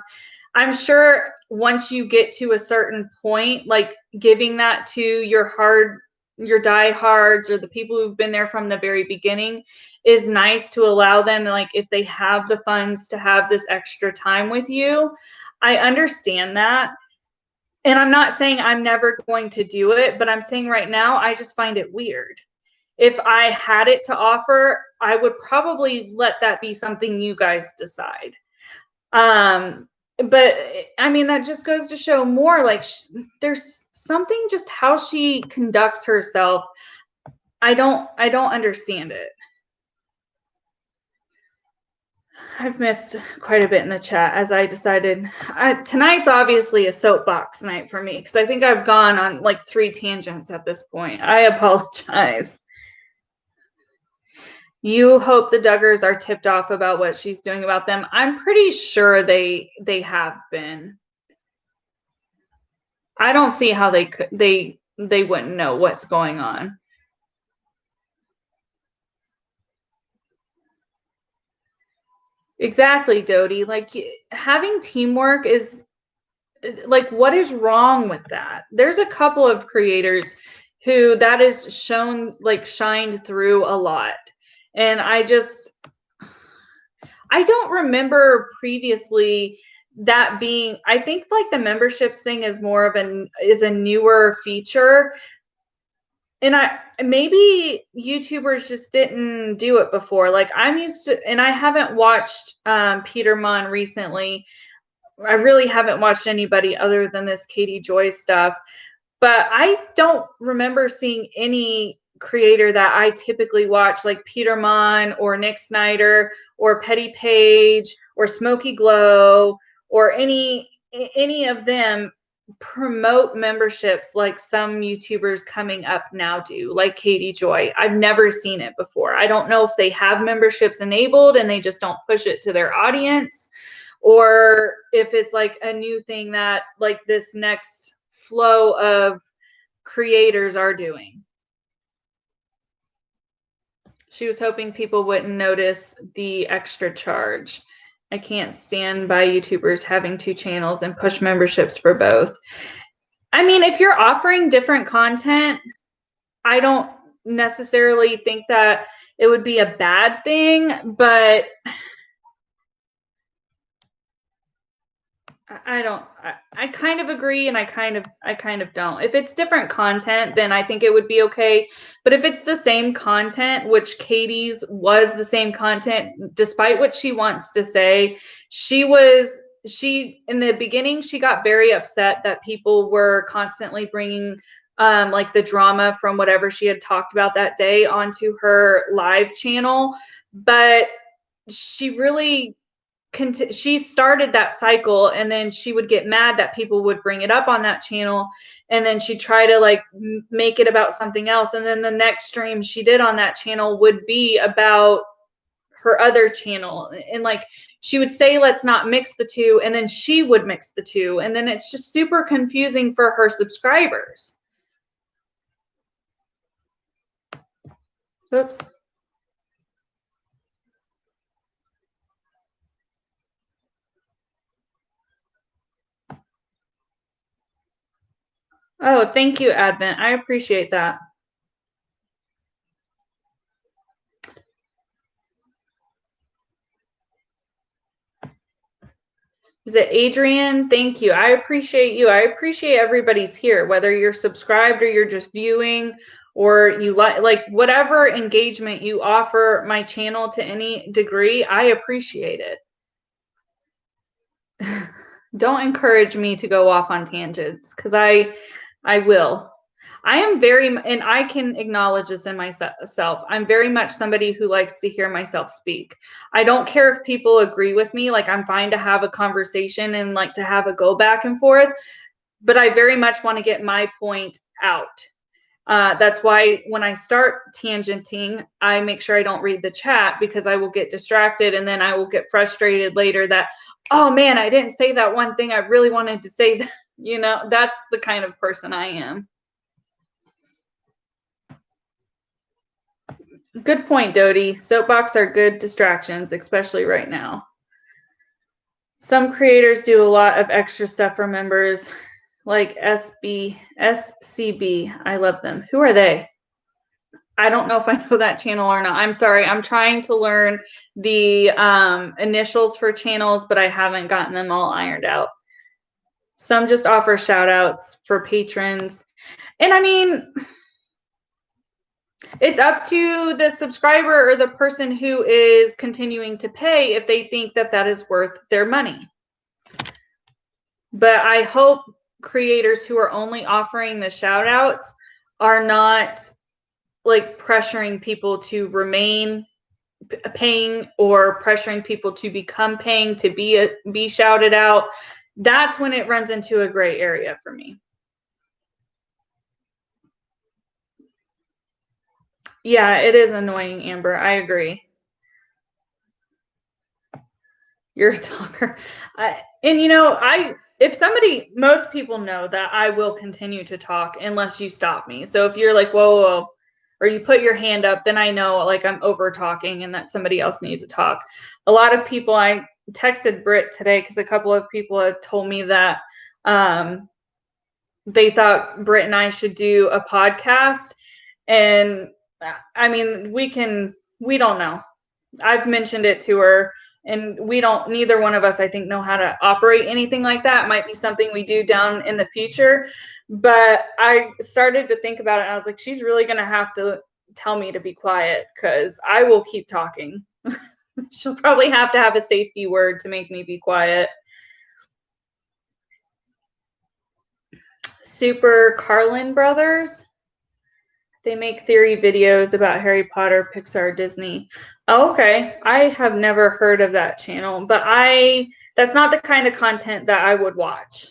I'm sure once you get to a certain point, like giving that to your diehards or the people who've been there from the very beginning is nice to allow them, like if they have the funds to have this extra time with you. I understand that. And I'm not saying I'm never going to do it, but I'm saying right now, I just find it weird. If I had it to offer, I would probably let that be something you guys decide. But I mean, that just goes to show more like there's something just how she conducts herself. I don't understand it. I've missed quite a bit in the chat as I decided tonight's obviously a soapbox night for me because I think I've gone on like 3 tangents at this point. I apologize. You hope the Duggars are tipped off about what she's doing about them. I'm pretty sure they have been. I don't see how they wouldn't know what's going on. Exactly, Dodie. Like having teamwork is like, what is wrong with that? There's a couple of creators who that is shown like shined through a lot. And I don't remember previously that being, I think like the memberships thing is more of a newer feature. And maybe YouTubers just didn't do it before. Like I'm used to, and I haven't watched Peter Mon recently. I really haven't watched anybody other than this Katie Joy stuff. But I don't remember seeing any creator that I typically watch, like Peter Mon or Nick Snyder or Petty Page or Smoky Glow or any of them promote memberships like some YouTubers coming up now do, like Katie Joy. I've never seen it before. I don't know if they have memberships enabled and they just don't push it to their audience, or if it's like a new thing that like this next flow of creators are doing. She was hoping people wouldn't notice the extra charge. I can't stand by YouTubers having 2 channels and push memberships for both. I mean, if you're offering different content, I don't necessarily think that it would be a bad thing, but I kind of agree, and I kind of don't. If it's different content, then I think it would be okay. But if it's the same content, which Katie's was the same content, despite what she wants to say, she in the beginning, she got very upset that people were constantly bringing like the drama from whatever she had talked about that day onto her live channel. But she really she started that cycle, and then she would get mad that people would bring it up on that channel, and then she'd try to like make it about something else, and then the next stream she did on that channel would be about her other channel, and like she would say let's not mix the two, and then she would mix the two, and then it's just super confusing for her subscribers. Oops. Oh, thank you, Advent. I appreciate that. Is it Adrian? Thank you. I appreciate you. I appreciate everybody's here, whether you're subscribed or you're just viewing, or you like whatever engagement you offer my channel to any degree, I appreciate it. Don't encourage me to go off on tangents, because I will. I am very, and I can acknowledge this in myself, I'm very much somebody who likes to hear myself speak. I don't care if people agree with me. Like, I'm fine to have a conversation and like to have a go back and forth, but I very much want to get my point out. That's why when I start tangenting, I make sure I don't read the chat, because I will get distracted, and then I will get frustrated later that, oh man, I didn't say that one thing I really wanted to say. You know, that's the kind of person I am. Good point, Dodie. Soapbox are good distractions, especially right now. Some creators do a lot of extra stuff for members, like SCB. I love them. Who are they? I don't know if I know that channel or not. I'm sorry. I'm trying to learn the initials for channels, but I haven't gotten them all ironed out. Some just offer shout outs for patrons. And I mean, it's up to the subscriber or the person who is continuing to pay if they think that that is worth their money. But I hope creators who are only offering the shout outs are not like pressuring people to remain paying, or pressuring people to become paying to be shouted out. That's when it runs into a gray area for me. Yeah, it is annoying, Amber. I agree. You're a talker. And you know, most people know that I will continue to talk unless you stop me. So if you're like, whoa, or you put your hand up, then I know like I'm over talking and that somebody else needs to talk. A lot of people, I texted Britt today because a couple of people had told me that they thought Britt and I should do a podcast. And I mean, we don't know. I've mentioned it to her, and neither one of us, I think, know how to operate anything like that. It might be something we do down in the future. But I started to think about it, and I was like, she's really going to have to tell me to be quiet, because I will keep talking. She'll probably have to have a safety word to make me be quiet. Super Carlin Brothers. They make theory videos about Harry Potter, Pixar, Disney. Oh, okay. I have never heard of that channel, but that's not the kind of content that I would watch.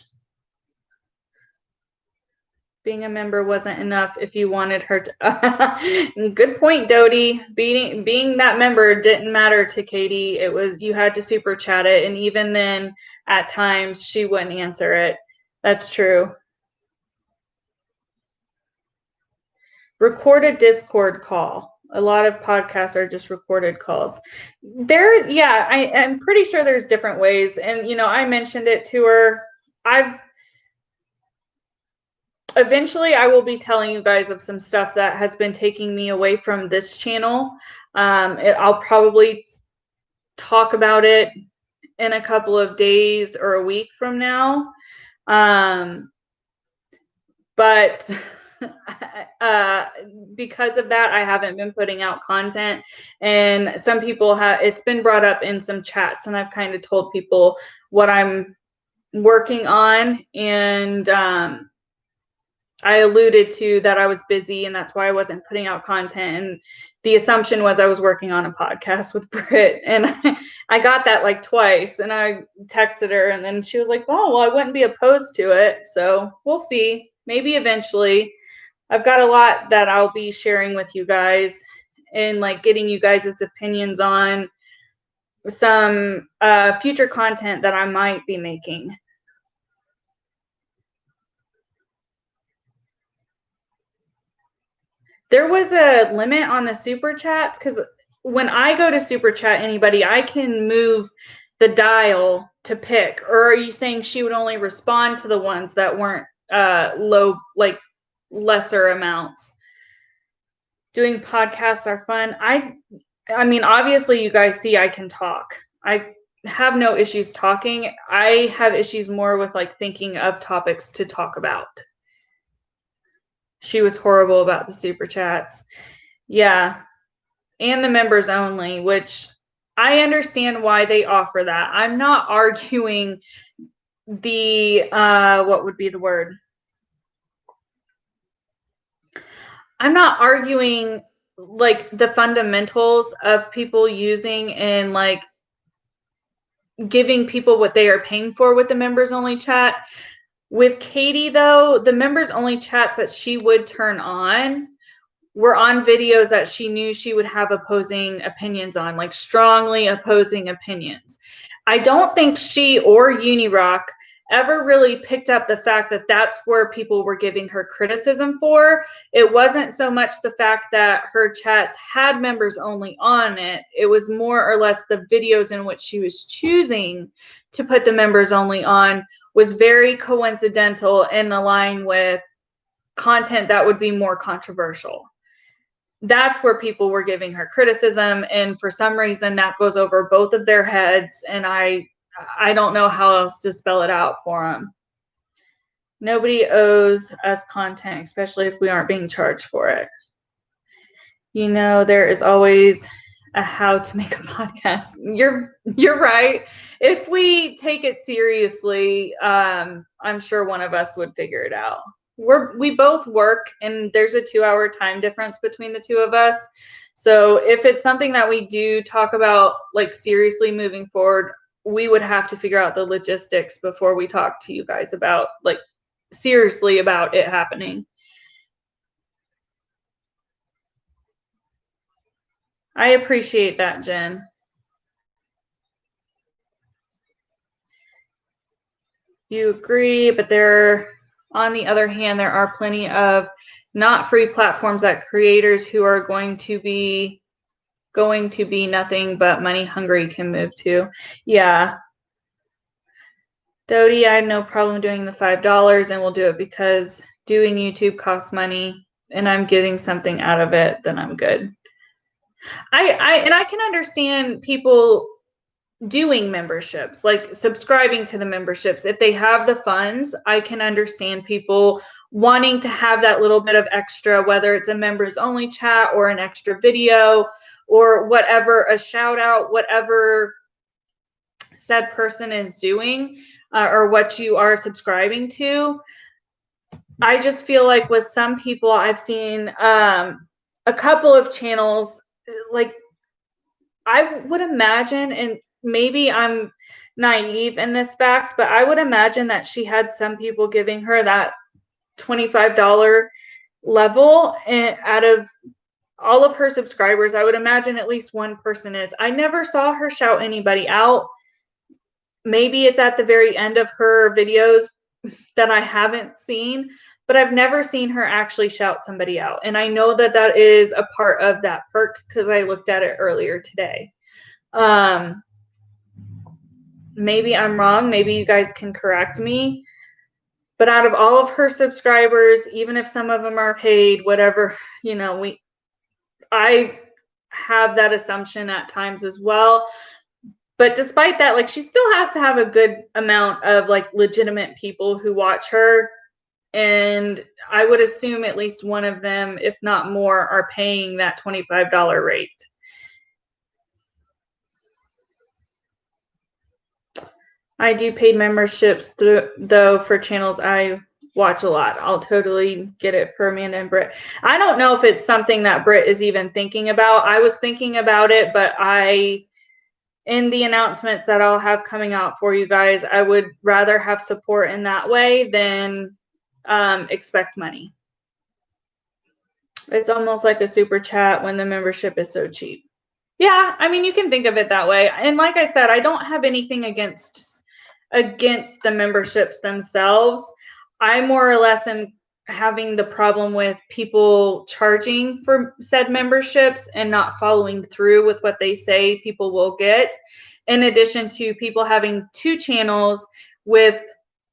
Being a member wasn't enough if you wanted her to. Good point, Dodie. Being that member didn't matter to Katie. It was, you had to super chat it, and even then, at times she wouldn't answer it. That's true. Record a Discord call. A lot of podcasts are just recorded calls. I'm pretty sure there's different ways, and I mentioned it to her. Eventually I will be telling you guys of some stuff that has been taking me away from this channel. I'll probably talk about it in a couple of days or a week from now. But because of that, I haven't been putting out content, and some people it's been brought up in some chats, and I've kind of told people what I'm working on, and I alluded to that I was busy, and that's why I wasn't putting out content. And the assumption was I was working on a podcast with Britt, and I got that like twice, and I texted her, and then she was like, oh, well, I wouldn't be opposed to it. So we'll see. Maybe eventually. I've got a lot that I'll be sharing with you guys, and like getting you guys' opinions on some future content that I might be making. There was a limit on the super chats, because when I go to super chat anybody, I can move the dial to pick. Or are you saying she would only respond to the ones that weren't low, like lesser amounts? Doing podcasts are fun. I mean, obviously you guys see I can talk. I have no issues talking. I have issues more with like thinking of topics to talk about. She was horrible about the super chats. Yeah. And the members only, which I understand why they offer that. I'm not arguing the what would be the word? I'm not arguing like the fundamentals of people using and like giving people what they are paying for with the members only chat. With Katie though, the members only chats that she would turn on were on videos that she knew she would have opposing opinions on, like strongly opposing opinions. I don't think she or Unirock ever really picked up the fact that that's where people were giving her criticism for. It wasn't so much the fact that her chats had members only on it. It was more or less the videos in which she was choosing to put the members only on was very coincidental and aligned with content that would be more controversial. That's where people were giving her criticism, and for some reason that goes over both of their heads, and I don't know how else to spell it out for them. Nobody owes us content, especially if we aren't being charged for it. There is always a how to make a podcast. You're right. If we take it seriously, I'm sure one of us would figure it out. We both work, and there's a 2-hour time difference between the two of us. So if it's something that we do talk about like seriously moving forward, we would have to figure out the logistics before we talk to you guys about like seriously about it happening. I appreciate that, Jen. You agree, but on the other hand, there are plenty of not free platforms that creators who are going to be nothing but money hungry can move to. Yeah. Dodie, I had no problem doing the $5, and we'll do it because doing YouTube costs money and I'm getting something out of it, then I'm good. I can understand people doing memberships, like subscribing to the memberships. If they have the funds, I can understand people wanting to have that little bit of extra, whether it's a members only chat or an extra video or whatever, a shout out, whatever said person is doing or what you are subscribing to. I just feel like with some people, I've seen a couple of channels, like I would imagine, and maybe I'm naive in this fact, but I would imagine that she had some people giving her that $25 level, and out of all of her subscribers, I would imagine at least one person is. I never saw her shout anybody out. Maybe it's at the very end of her videos that I haven't seen, but I've never seen her actually shout somebody out. And I know that that is a part of that perk because I looked at it earlier today. Maybe I'm wrong. Maybe you guys can correct me. But out of all of her subscribers, even if some of them are paid, whatever, I have that assumption at times as well. But despite that, like, she still has to have a good amount of like legitimate people who watch her. And I would assume at least one of them, if not more, are paying that $25 rate. I do paid memberships though for channels I watch a lot. I'll totally get it for Amanda and Britt. I don't know if it's something that Britt is even thinking about. I was thinking about it, but in the announcements that I'll have coming out for you guys, I would rather have support in that way than expect money. It's almost like a super chat when the membership is so cheap. Yeah, I mean, you can think of it that way. And like I said, I don't have anything against the memberships themselves. I more or less am having the problem with people charging for said memberships and not following through with what they say people will get, in addition to people having two channels with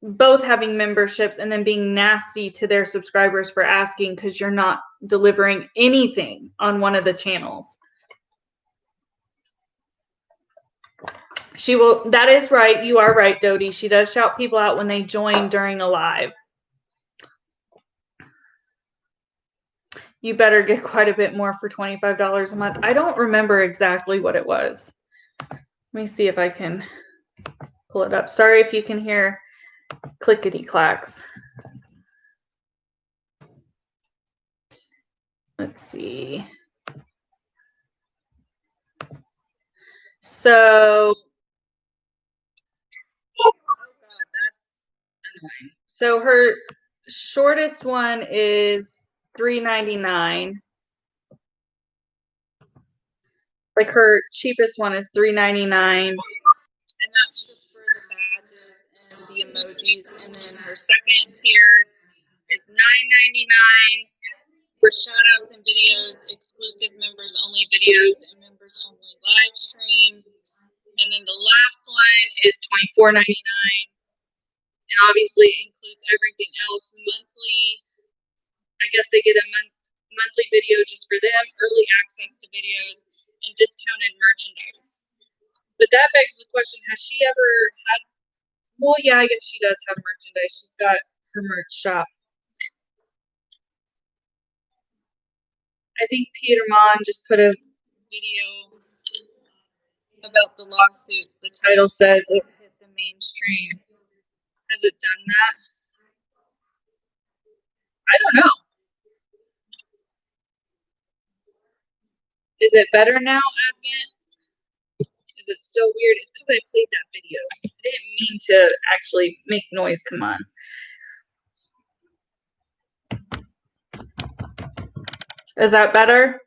both having memberships and then being nasty to their subscribers for asking because you're not delivering anything on one of the channels. She will. That is right. You are right, Dodie. She does shout people out when they join during a live. You better get quite a bit more for $25 a month. I don't remember exactly what it was. Let me see if I can pull it up. Sorry if you can hear clickety clacks. Let's see. So, oh God, that's annoying. So her shortest one is $3.99. Like her cheapest one is $3.99. And that's just for the badges and the emojis. And then her second tier is $9.99 for shoutouts and videos, exclusive members only videos, and members only live stream. And then the last one is $24.99. And obviously includes everything else. Monthly, I guess they get a monthly video just for them, early access to videos, and discounted merchandise. But that begs the question, has she ever had, well, yeah, I guess she does have merchandise. She's got her merch shop. I think Peter Mon just put a video about the lawsuits. The title says it hit the mainstream. Has it done that? I don't know. Is it better now, Advent? Is it still weird? It's because I played that video. I didn't mean to actually make noise. Come on. Is that better?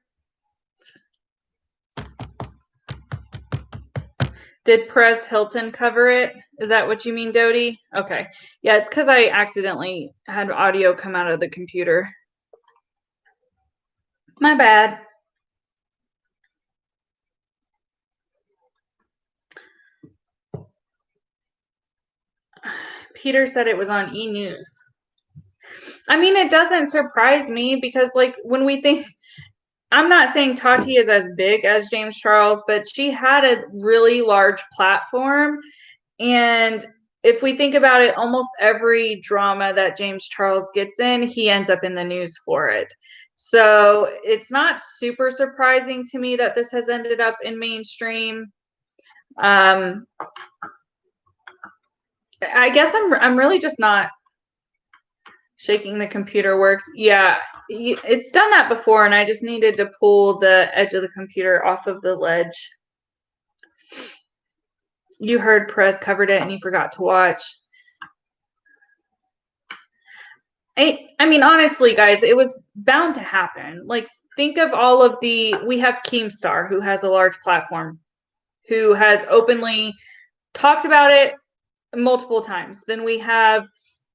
Did Perez Hilton cover it? Is that what you mean, Dodie? Okay. Yeah, it's because I accidentally had audio come out of the computer. My bad. Peter said it was on E! News. I mean, it doesn't surprise me because, like, when we think, I'm not saying Tati is as big as James Charles, but she had a really large platform. And if we think about it, almost every drama that James Charles gets in, he ends up in the news for it. So it's not super surprising to me that this has ended up in mainstream. I guess I'm really just not shaking the computer works. Yeah, it's done that before, and I just needed to pull the edge of the computer off of the ledge. You heard Perez covered it and you forgot to watch. I mean, honestly, guys, it was bound to happen. Like, think of all of we have Keemstar, who has a large platform, who has openly talked about it multiple times. Then we have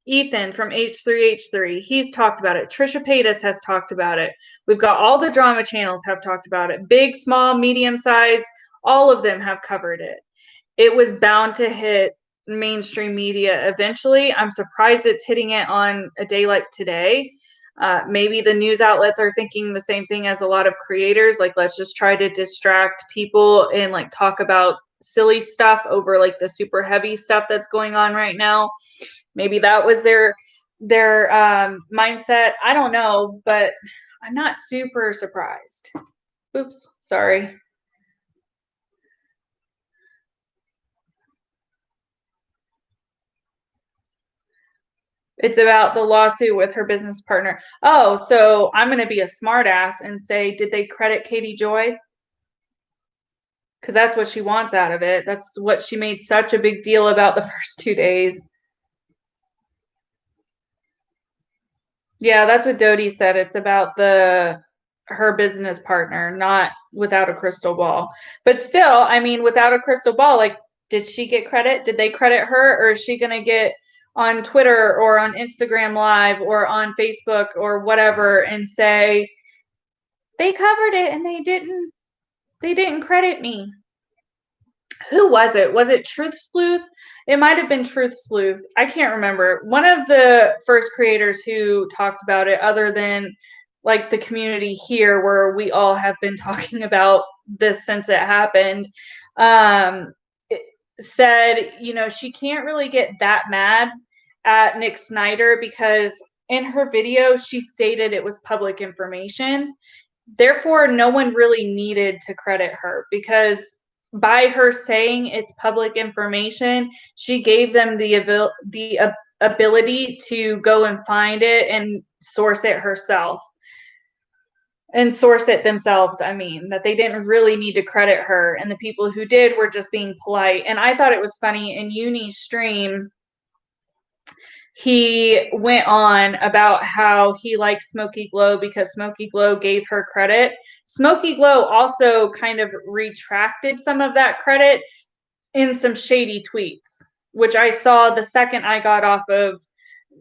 Ethan from H3H3. He's talked about it. Trisha Paytas has talked about it. We've got all the drama channels have talked about it. Big, small, medium size, all of them have covered it. It was bound to hit mainstream media eventually. I'm surprised it's hitting it on a day like today. Maybe the news outlets are thinking the same thing as a lot of creators. Like, let's just try to distract people and like talk about silly stuff over like the super heavy stuff that's going on right now. Maybe that was their mindset. I don't know, but I'm not super surprised. Oops, sorry. It's about the lawsuit with her business partner. Oh, so I'm going to be a smartass and say, did they credit Katie Joy? Because that's what she wants out of it. That's what she made such a big deal about the first 2 days. Yeah, that's what Dodie said. It's about her business partner, not without a crystal ball. But still, I mean, without a crystal ball, like, did she get credit? Did they credit her, or is she gonna get on Twitter or on Instagram Live or on Facebook or whatever and say they covered it and they didn't credit me? Who was it? Was it Truth Sleuth? It might have been Truth Sleuth. I can't remember. One of the first creators who talked about it, other than like the community here, where we all have been talking about this since it happened, it said, she can't really get that mad at Nick Snyder because in her video, she stated it was public information. Therefore, no one really needed to credit her because by her saying it's public information, she gave them the ability to go and find it and source it herself. And source it themselves, I mean, that they didn't really need to credit her. And the people who did were just being polite. And I thought it was funny in Uni's stream, he went on about how he liked Smokey Glow because Smokey Glow gave her credit. Smokey Glow also kind of retracted some of that credit in some shady tweets, which I saw the second I got off of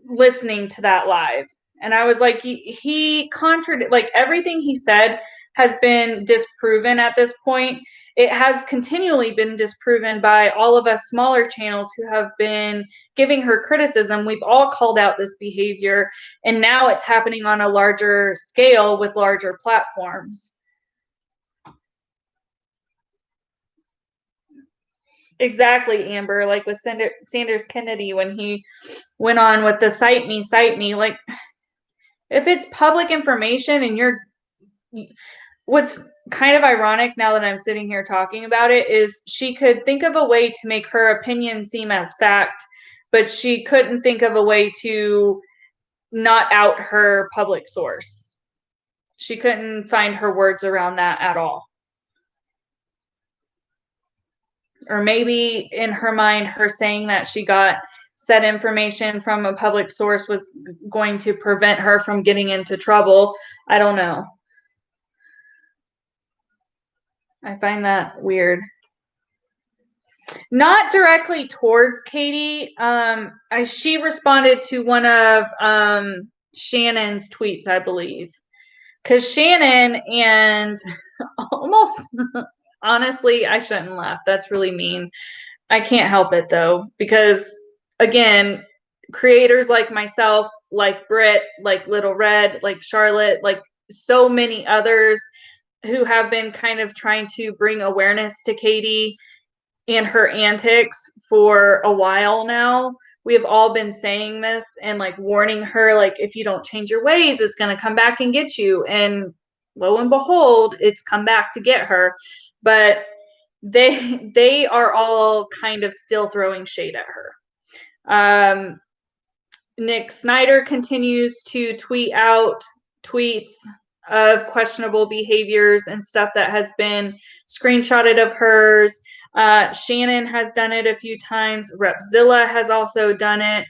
listening to that live. And I was like, he contradicted, like everything he said has been disproven at this point. It has continually been disproven by all of us smaller channels who have been giving her criticism. We've all called out this behavior, and now it's happening on a larger scale with larger platforms. Exactly, Amber. Like with Sanders Kennedy when he went on with the cite me. Like, if it's public information and what's kind of ironic now that I'm sitting here talking about it is she could think of a way to make her opinion seem as fact, but she couldn't think of a way to not out her public source. She couldn't find her words around that at all. Or maybe in her mind, her saying that she got said information from a public source was going to prevent her from getting into trouble. I don't know. I find that weird. Not directly towards Katie. She responded to one of Shannon's tweets, I believe. Because Shannon and almost, honestly, I shouldn't laugh. That's really mean. I can't help it though, because again, creators like myself, like Britt, like Little Red, like Charlotte, like so many others who have been kind of trying to bring awareness to Katie and her antics for a while now. We have all been saying this and like warning her, like, if you don't change your ways, it's going to come back and get you. And lo and behold, it's come back to get her. But they are all kind of still throwing shade at her. Nick Snyder continues to tweet out tweets of questionable behaviors and stuff that has been screenshotted of hers. Shannon has done it a few times. Repzilla has also done it.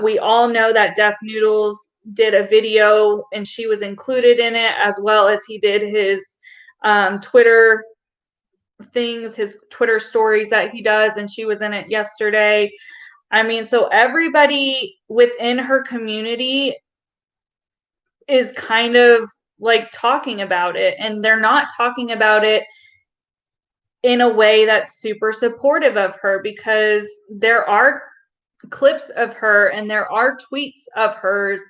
We all know that Def Noodles did a video and she was included in it, as well as he did his Twitter things, his Twitter stories that he does, and she was in it yesterday. I mean, so everybody within her community is kind of like talking about it, and they're not talking about it in a way that's super supportive of her, because there are clips of her and there are tweets of hers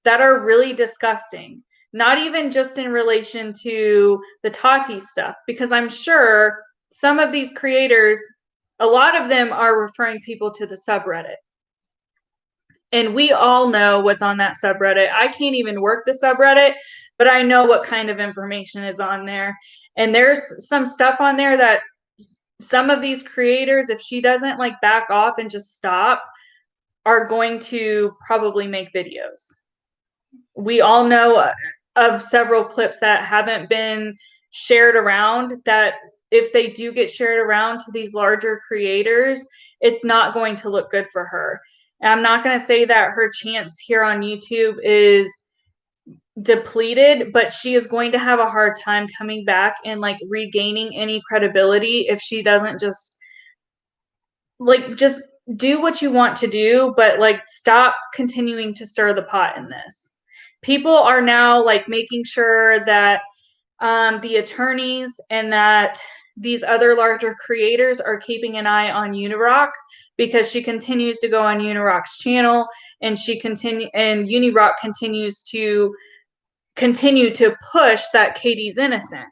that are really disgusting. Not even just in relation to the Tati stuff, because I'm sure some of these creators, a lot of them are referring people to the subreddit. And we all know what's on that subreddit. I can't even work the subreddit, but I know what kind of information is on there. And there's some stuff on there that some of these creators, if she doesn't like back off and just stop, are going to probably make videos. We all know of several clips that haven't been shared around, that if they do get shared around to these larger creators, it's not going to look good for her. And I'm not going to say that her chance here on YouTube is depleted, but she is going to have a hard time coming back and like regaining any credibility if she doesn't just do what you want to do, but like stop continuing to stir the pot in this. People are now like making sure that the attorneys and that these other larger creators are keeping an eye on Unirock, because she continues to go on Unirock's channel, and Unirock continues to push that Katie's innocent.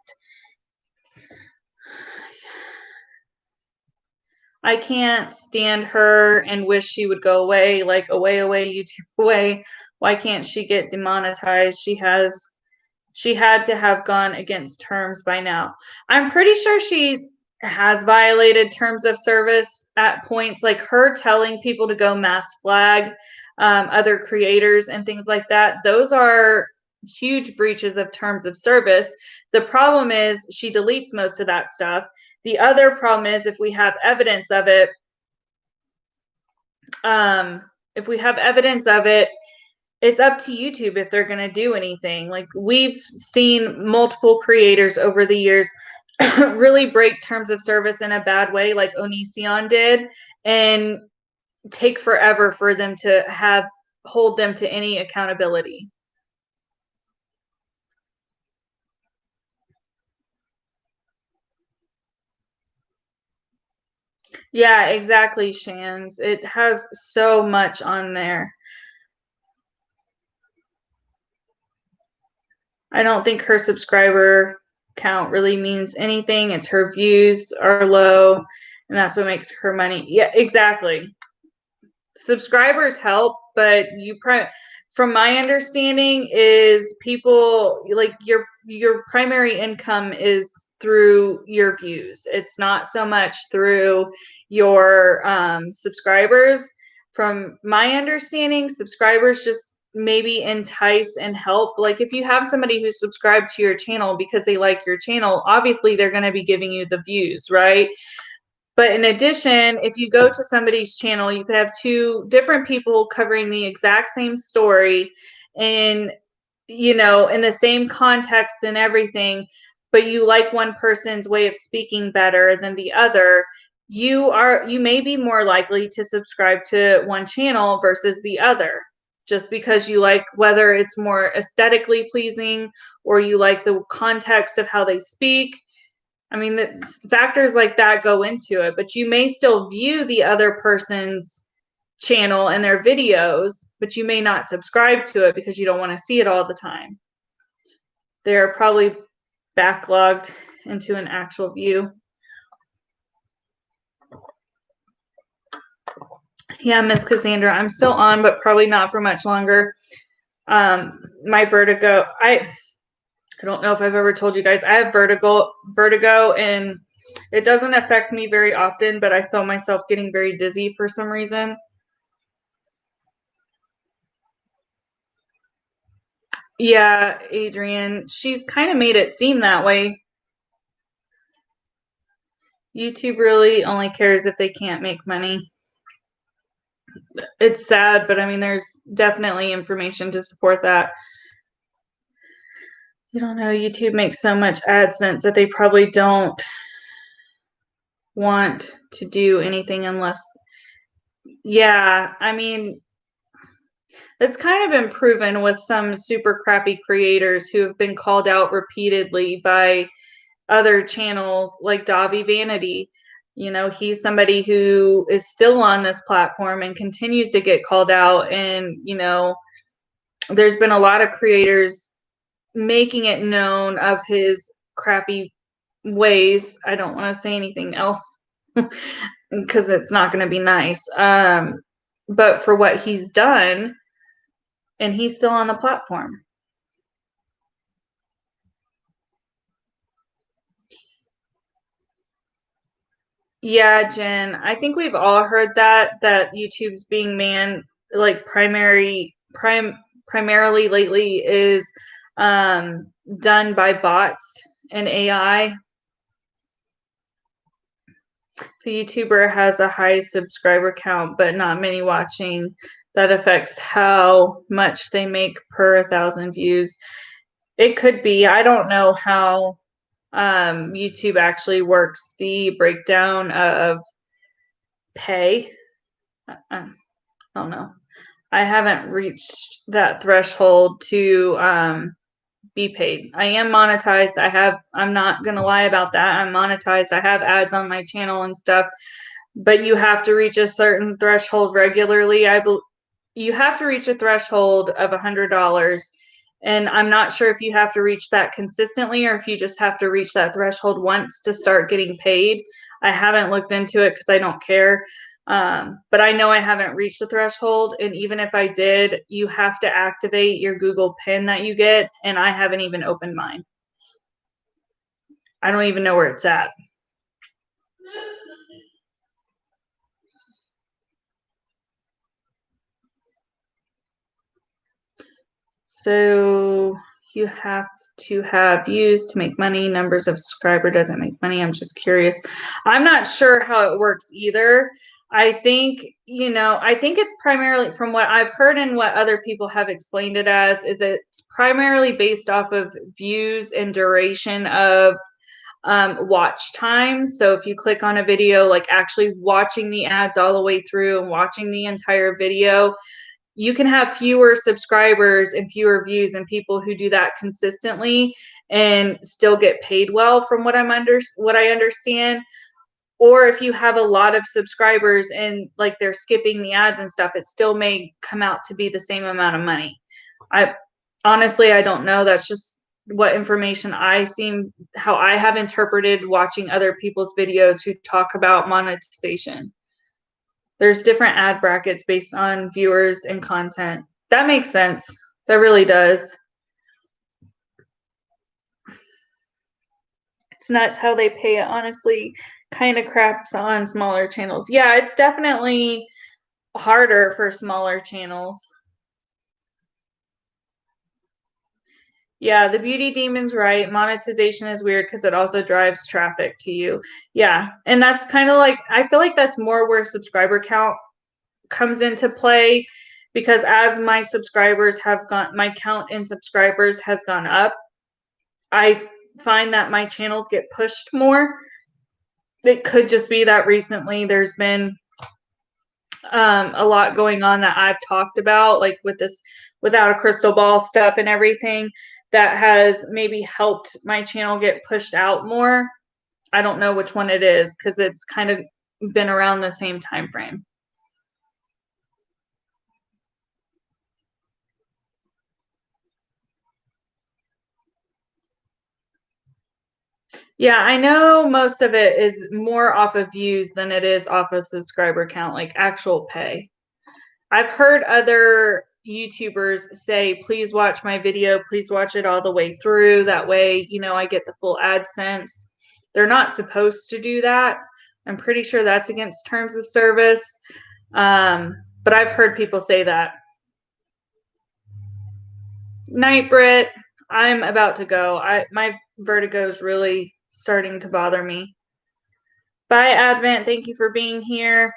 I can't stand her and wish she would go away, like away, YouTube away. Why can't she get demonetized? She had to have gone against terms by now. I'm pretty sure she has violated terms of service at points, like her telling people to go mass flag other creators and things like that. Those are huge breaches of terms of service. The problem is she deletes most of that stuff. The other problem is if we have evidence of it, it's up to YouTube if they're going to do anything. Like, we've seen multiple creators over the years really break terms of service in a bad way, like Onision did, and take forever for them to hold them to any accountability. Yeah, exactly, Shans. It has so much on there. I don't think her subscriber count really means anything. It's her views are low, and that's what makes her money. Yeah, exactly. Subscribers help, but from my understanding is people like your primary income is through your views. It's not so much through your subscribers. From my understanding, subscribers just maybe entice and help. Like, if you have somebody who's subscribed to your channel because they like your channel, obviously they're going to be giving you the views, right? But in addition, if you go to somebody's channel, you could have two different people covering the exact same story and, in the same context and everything, but you like one person's way of speaking better than the other. You may be more likely to subscribe to one channel versus the other, just because you like whether it's more aesthetically pleasing or you like the context of how they speak. I mean, factors like that go into it, but you may still view the other person's channel and their videos, but you may not subscribe to it because you don't want to see it all the time. They're probably backlogged into an actual view. Yeah, Miss Cassandra, I'm still on, but probably not for much longer. My vertigo, I don't know if I've ever told you guys, I have vertigo, and it doesn't affect me very often, but I feel myself getting very dizzy for some reason. Yeah, Adrian, she's kind of made it seem that way. YouTube really only cares if they can't make money. It's sad, but I mean, there's definitely information to support that. You don't know, YouTube makes so much AdSense that they probably don't want to do anything unless, yeah, I mean, it's kind of been proven with some super crappy creators who have been called out repeatedly by other channels like Davi Vanity. You know, he's somebody who is still on this platform and continues to get called out. And, you know, there's been a lot of creators making it known of his crappy ways. I don't want to say anything else because it's not going to be nice. But for what he's done, and he's still on the platform. Yeah, Jen, I think we've all heard that YouTube's being manned like primarily lately is done by bots and AI. The YouTuber has a high subscriber count, but not many watching. That affects how much they make per 1,000 views. It could be. I don't know how YouTube actually works the breakdown of pay. I don't know. I haven't reached that threshold to be paid. I am monetized. I'm not going to lie about that. I'm monetized. I have ads on my channel and stuff, but you have to reach a certain threshold regularly. You have to reach a threshold of $100. And I'm not sure if you have to reach that consistently or if you just have to reach that threshold once to start getting paid. I haven't looked into it because I don't care. But I know I haven't reached the threshold. And even if I did, you have to activate your Google PIN that you get. And I haven't even opened mine. I don't even know where it's at. So you have to have views to make money. Numbers of subscriber doesn't make money. I'm just curious. I'm not sure how it works either. I think, you know, I think it's primarily from what I've heard and what other people have explained it as is it's primarily based off of views and duration of watch time. So if you click on a video, like actually watching the ads all the way through and watching the entire video, you can have fewer subscribers and fewer views than people who do that consistently and still get paid well from what what I understand. Or if you have a lot of subscribers and like they're skipping the ads and stuff, it still may come out to be the same amount of money. I honestly I don't know. That's just what information how I have interpreted watching other people's videos who talk about monetization. There's different ad brackets based on viewers and content. That makes sense. That really does. It's nuts how they pay it, honestly. Kind of craps on smaller channels. Yeah, it's definitely harder for smaller channels. Yeah, the beauty demon's right. Monetization is weird because it also drives traffic to you. Yeah, and that's kind of like, I feel like that's more where subscriber count comes into play because as my subscribers have gone, my count in subscribers has gone up. I find that my channels get pushed more. It could just be that recently there's been a lot going on that I've talked about, like with this without a crystal ball stuff and everything, that has maybe helped my channel get pushed out more. I don't know which one it is because it's kind of been around the same time frame. Yeah, I know most of it is more off of views than it is off of subscriber count, like actual pay. I've heard other YouTubers say, please watch my video, please watch it all the way through. That way, you know, I get the full AdSense. They're not supposed to do that. I'm pretty sure that's against terms of service. But I've heard people say that. Night, Britt. I'm about to go. My vertigo is really starting to bother me. Bye, Advent. Thank you for being here.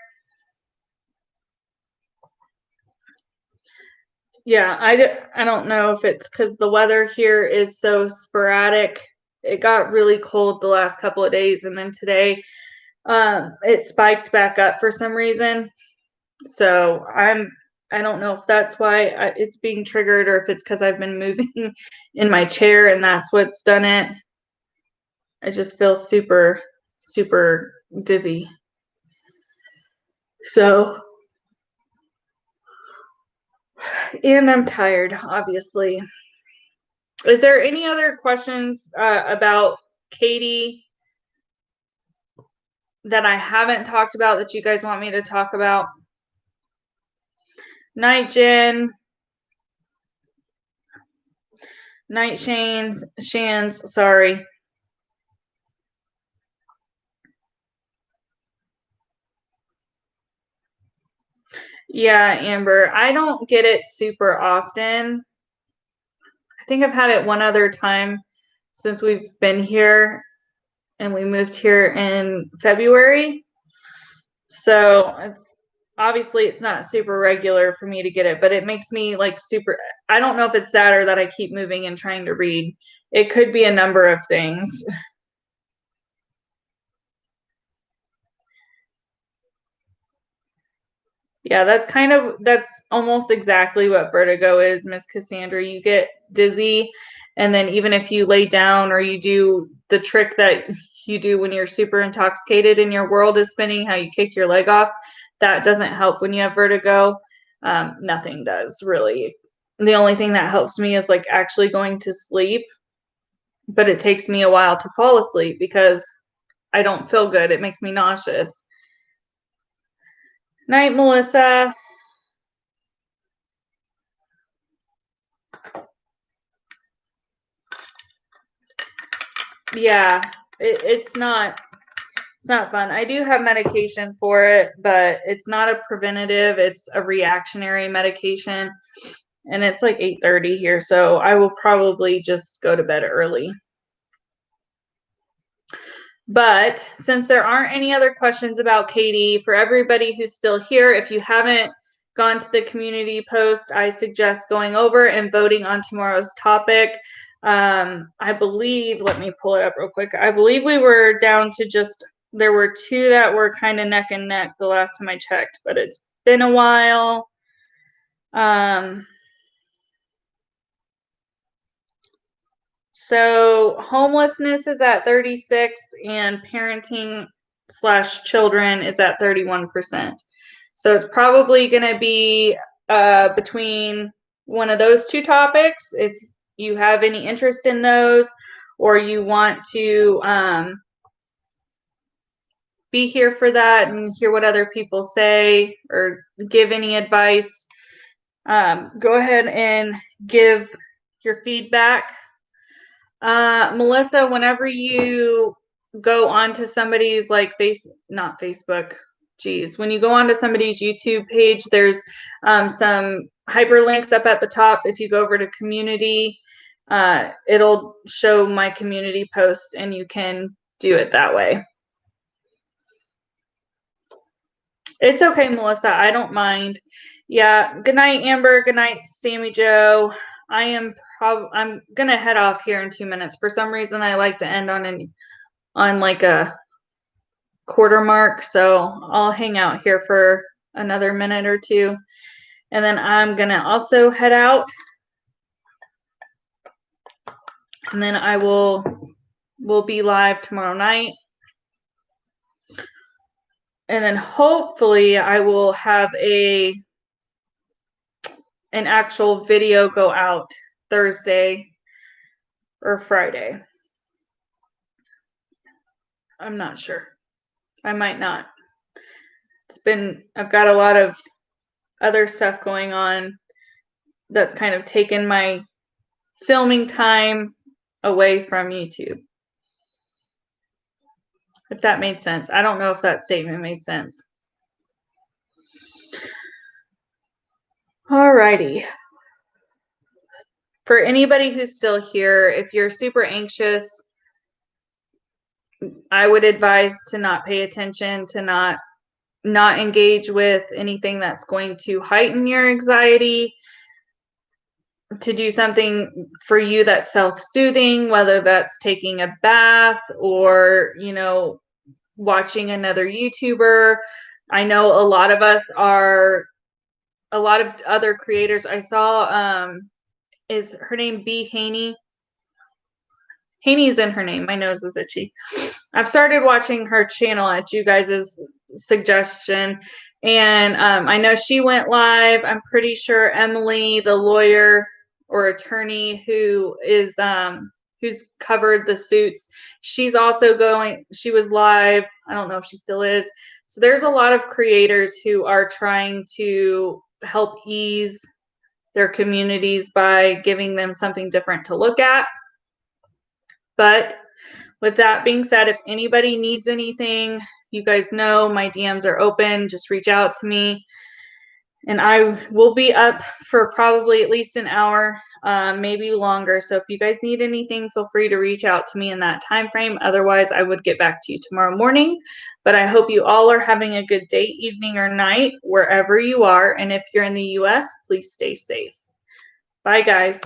Yeah, I don't know if it's because the weather here is so sporadic. It got really cold the last couple of days, and then today it spiked back up for some reason. So I don't know if that's why it's being triggered, or if it's because I've been moving in my chair and that's what's done it. I just feel super, super dizzy. So, and I'm tired, obviously. Is there any other questions about Katie that I haven't talked about that you guys want me to talk about? Night Jen, Night Shans, sorry. Yeah, Amber, I don't get it super often. I think I've had it one other time since we've been here, and we moved here in February. So it's not super regular for me to get it, but it makes me like super, I don't know if it's that or that I keep moving and trying to read. It could be a number of things. Yeah, that's almost exactly what vertigo is, Miss Cassandra. You get dizzy, and then even if you lay down or you do the trick that you do when you're super intoxicated and your world is spinning, how you kick your leg off, that doesn't help when you have vertigo. Nothing does really. The only thing that helps me is like actually going to sleep, but it takes me a while to fall asleep because I don't feel good. It makes me nauseous. Night, Melissa. Yeah, it's not fun. I do have medication for it, but it's not a preventative, it's a reactionary medication. And it's like 8:30 here, so I will probably just go to bed early. But since there aren't any other questions about Katie, for everybody who's still here, if you haven't gone to the community post, I suggest going over and voting on tomorrow's topic. I believe, let me pull it up real quick. I believe we were down to just, there were two that were kind of neck and neck the last time I checked, but it's been a while. So homelessness is at 36 and parenting/children is at 31%. So it's probably going to be between one of those two topics. If you have any interest in those, or you want to be here for that and hear what other people say or give any advice, go ahead and give your feedback. Melissa, whenever you go onto somebody's like not Facebook, geez, when you go onto somebody's YouTube page, there's some hyperlinks up at the top. If you go over to community, it'll show my community posts and you can do it that way. It's okay, Melissa. I don't mind. Yeah. Good night, Amber. Good night, Sammy Joe. I'm gonna head off here in 2 minutes. For some reason, I like to end on like a quarter mark, so I'll hang out here for another minute or two, and then I'm gonna also head out, and then we'll be live tomorrow night, and then hopefully I will have an actual video go out Thursday or Friday. I'm not sure. I might not. I've got a lot of other stuff going on that's kind of taken my filming time away from YouTube. If that made sense. I don't know if that statement made sense. Alrighty. For anybody who's still here, if you're super anxious, I would advise to not pay attention, to not engage with anything that's going to heighten your anxiety. to do something for you that's self-soothing, whether that's taking a bath or, you know, watching another YouTuber. I know a lot of us are, a lot of other creators. I saw, is her name B. Haney? Haney's in her name. My nose is itchy. I've started watching her channel at you guys' suggestion. And I know she went live. I'm pretty sure Emily, the lawyer or attorney who is who's covered the suits, she's also going, she was live. I don't know if she still is. So there's a lot of creators who are trying to help ease their communities by giving them something different to look at. But with that being said, if anybody needs anything, you guys know my DMs are open. Just reach out to me. And I will be up for probably at least an hour, maybe longer. So if you guys need anything, feel free to reach out to me in that time frame. Otherwise, I would get back to you tomorrow morning. But I hope you all are having a good day, evening, or night, wherever you are. And if you're in the US, please stay safe. Bye, guys.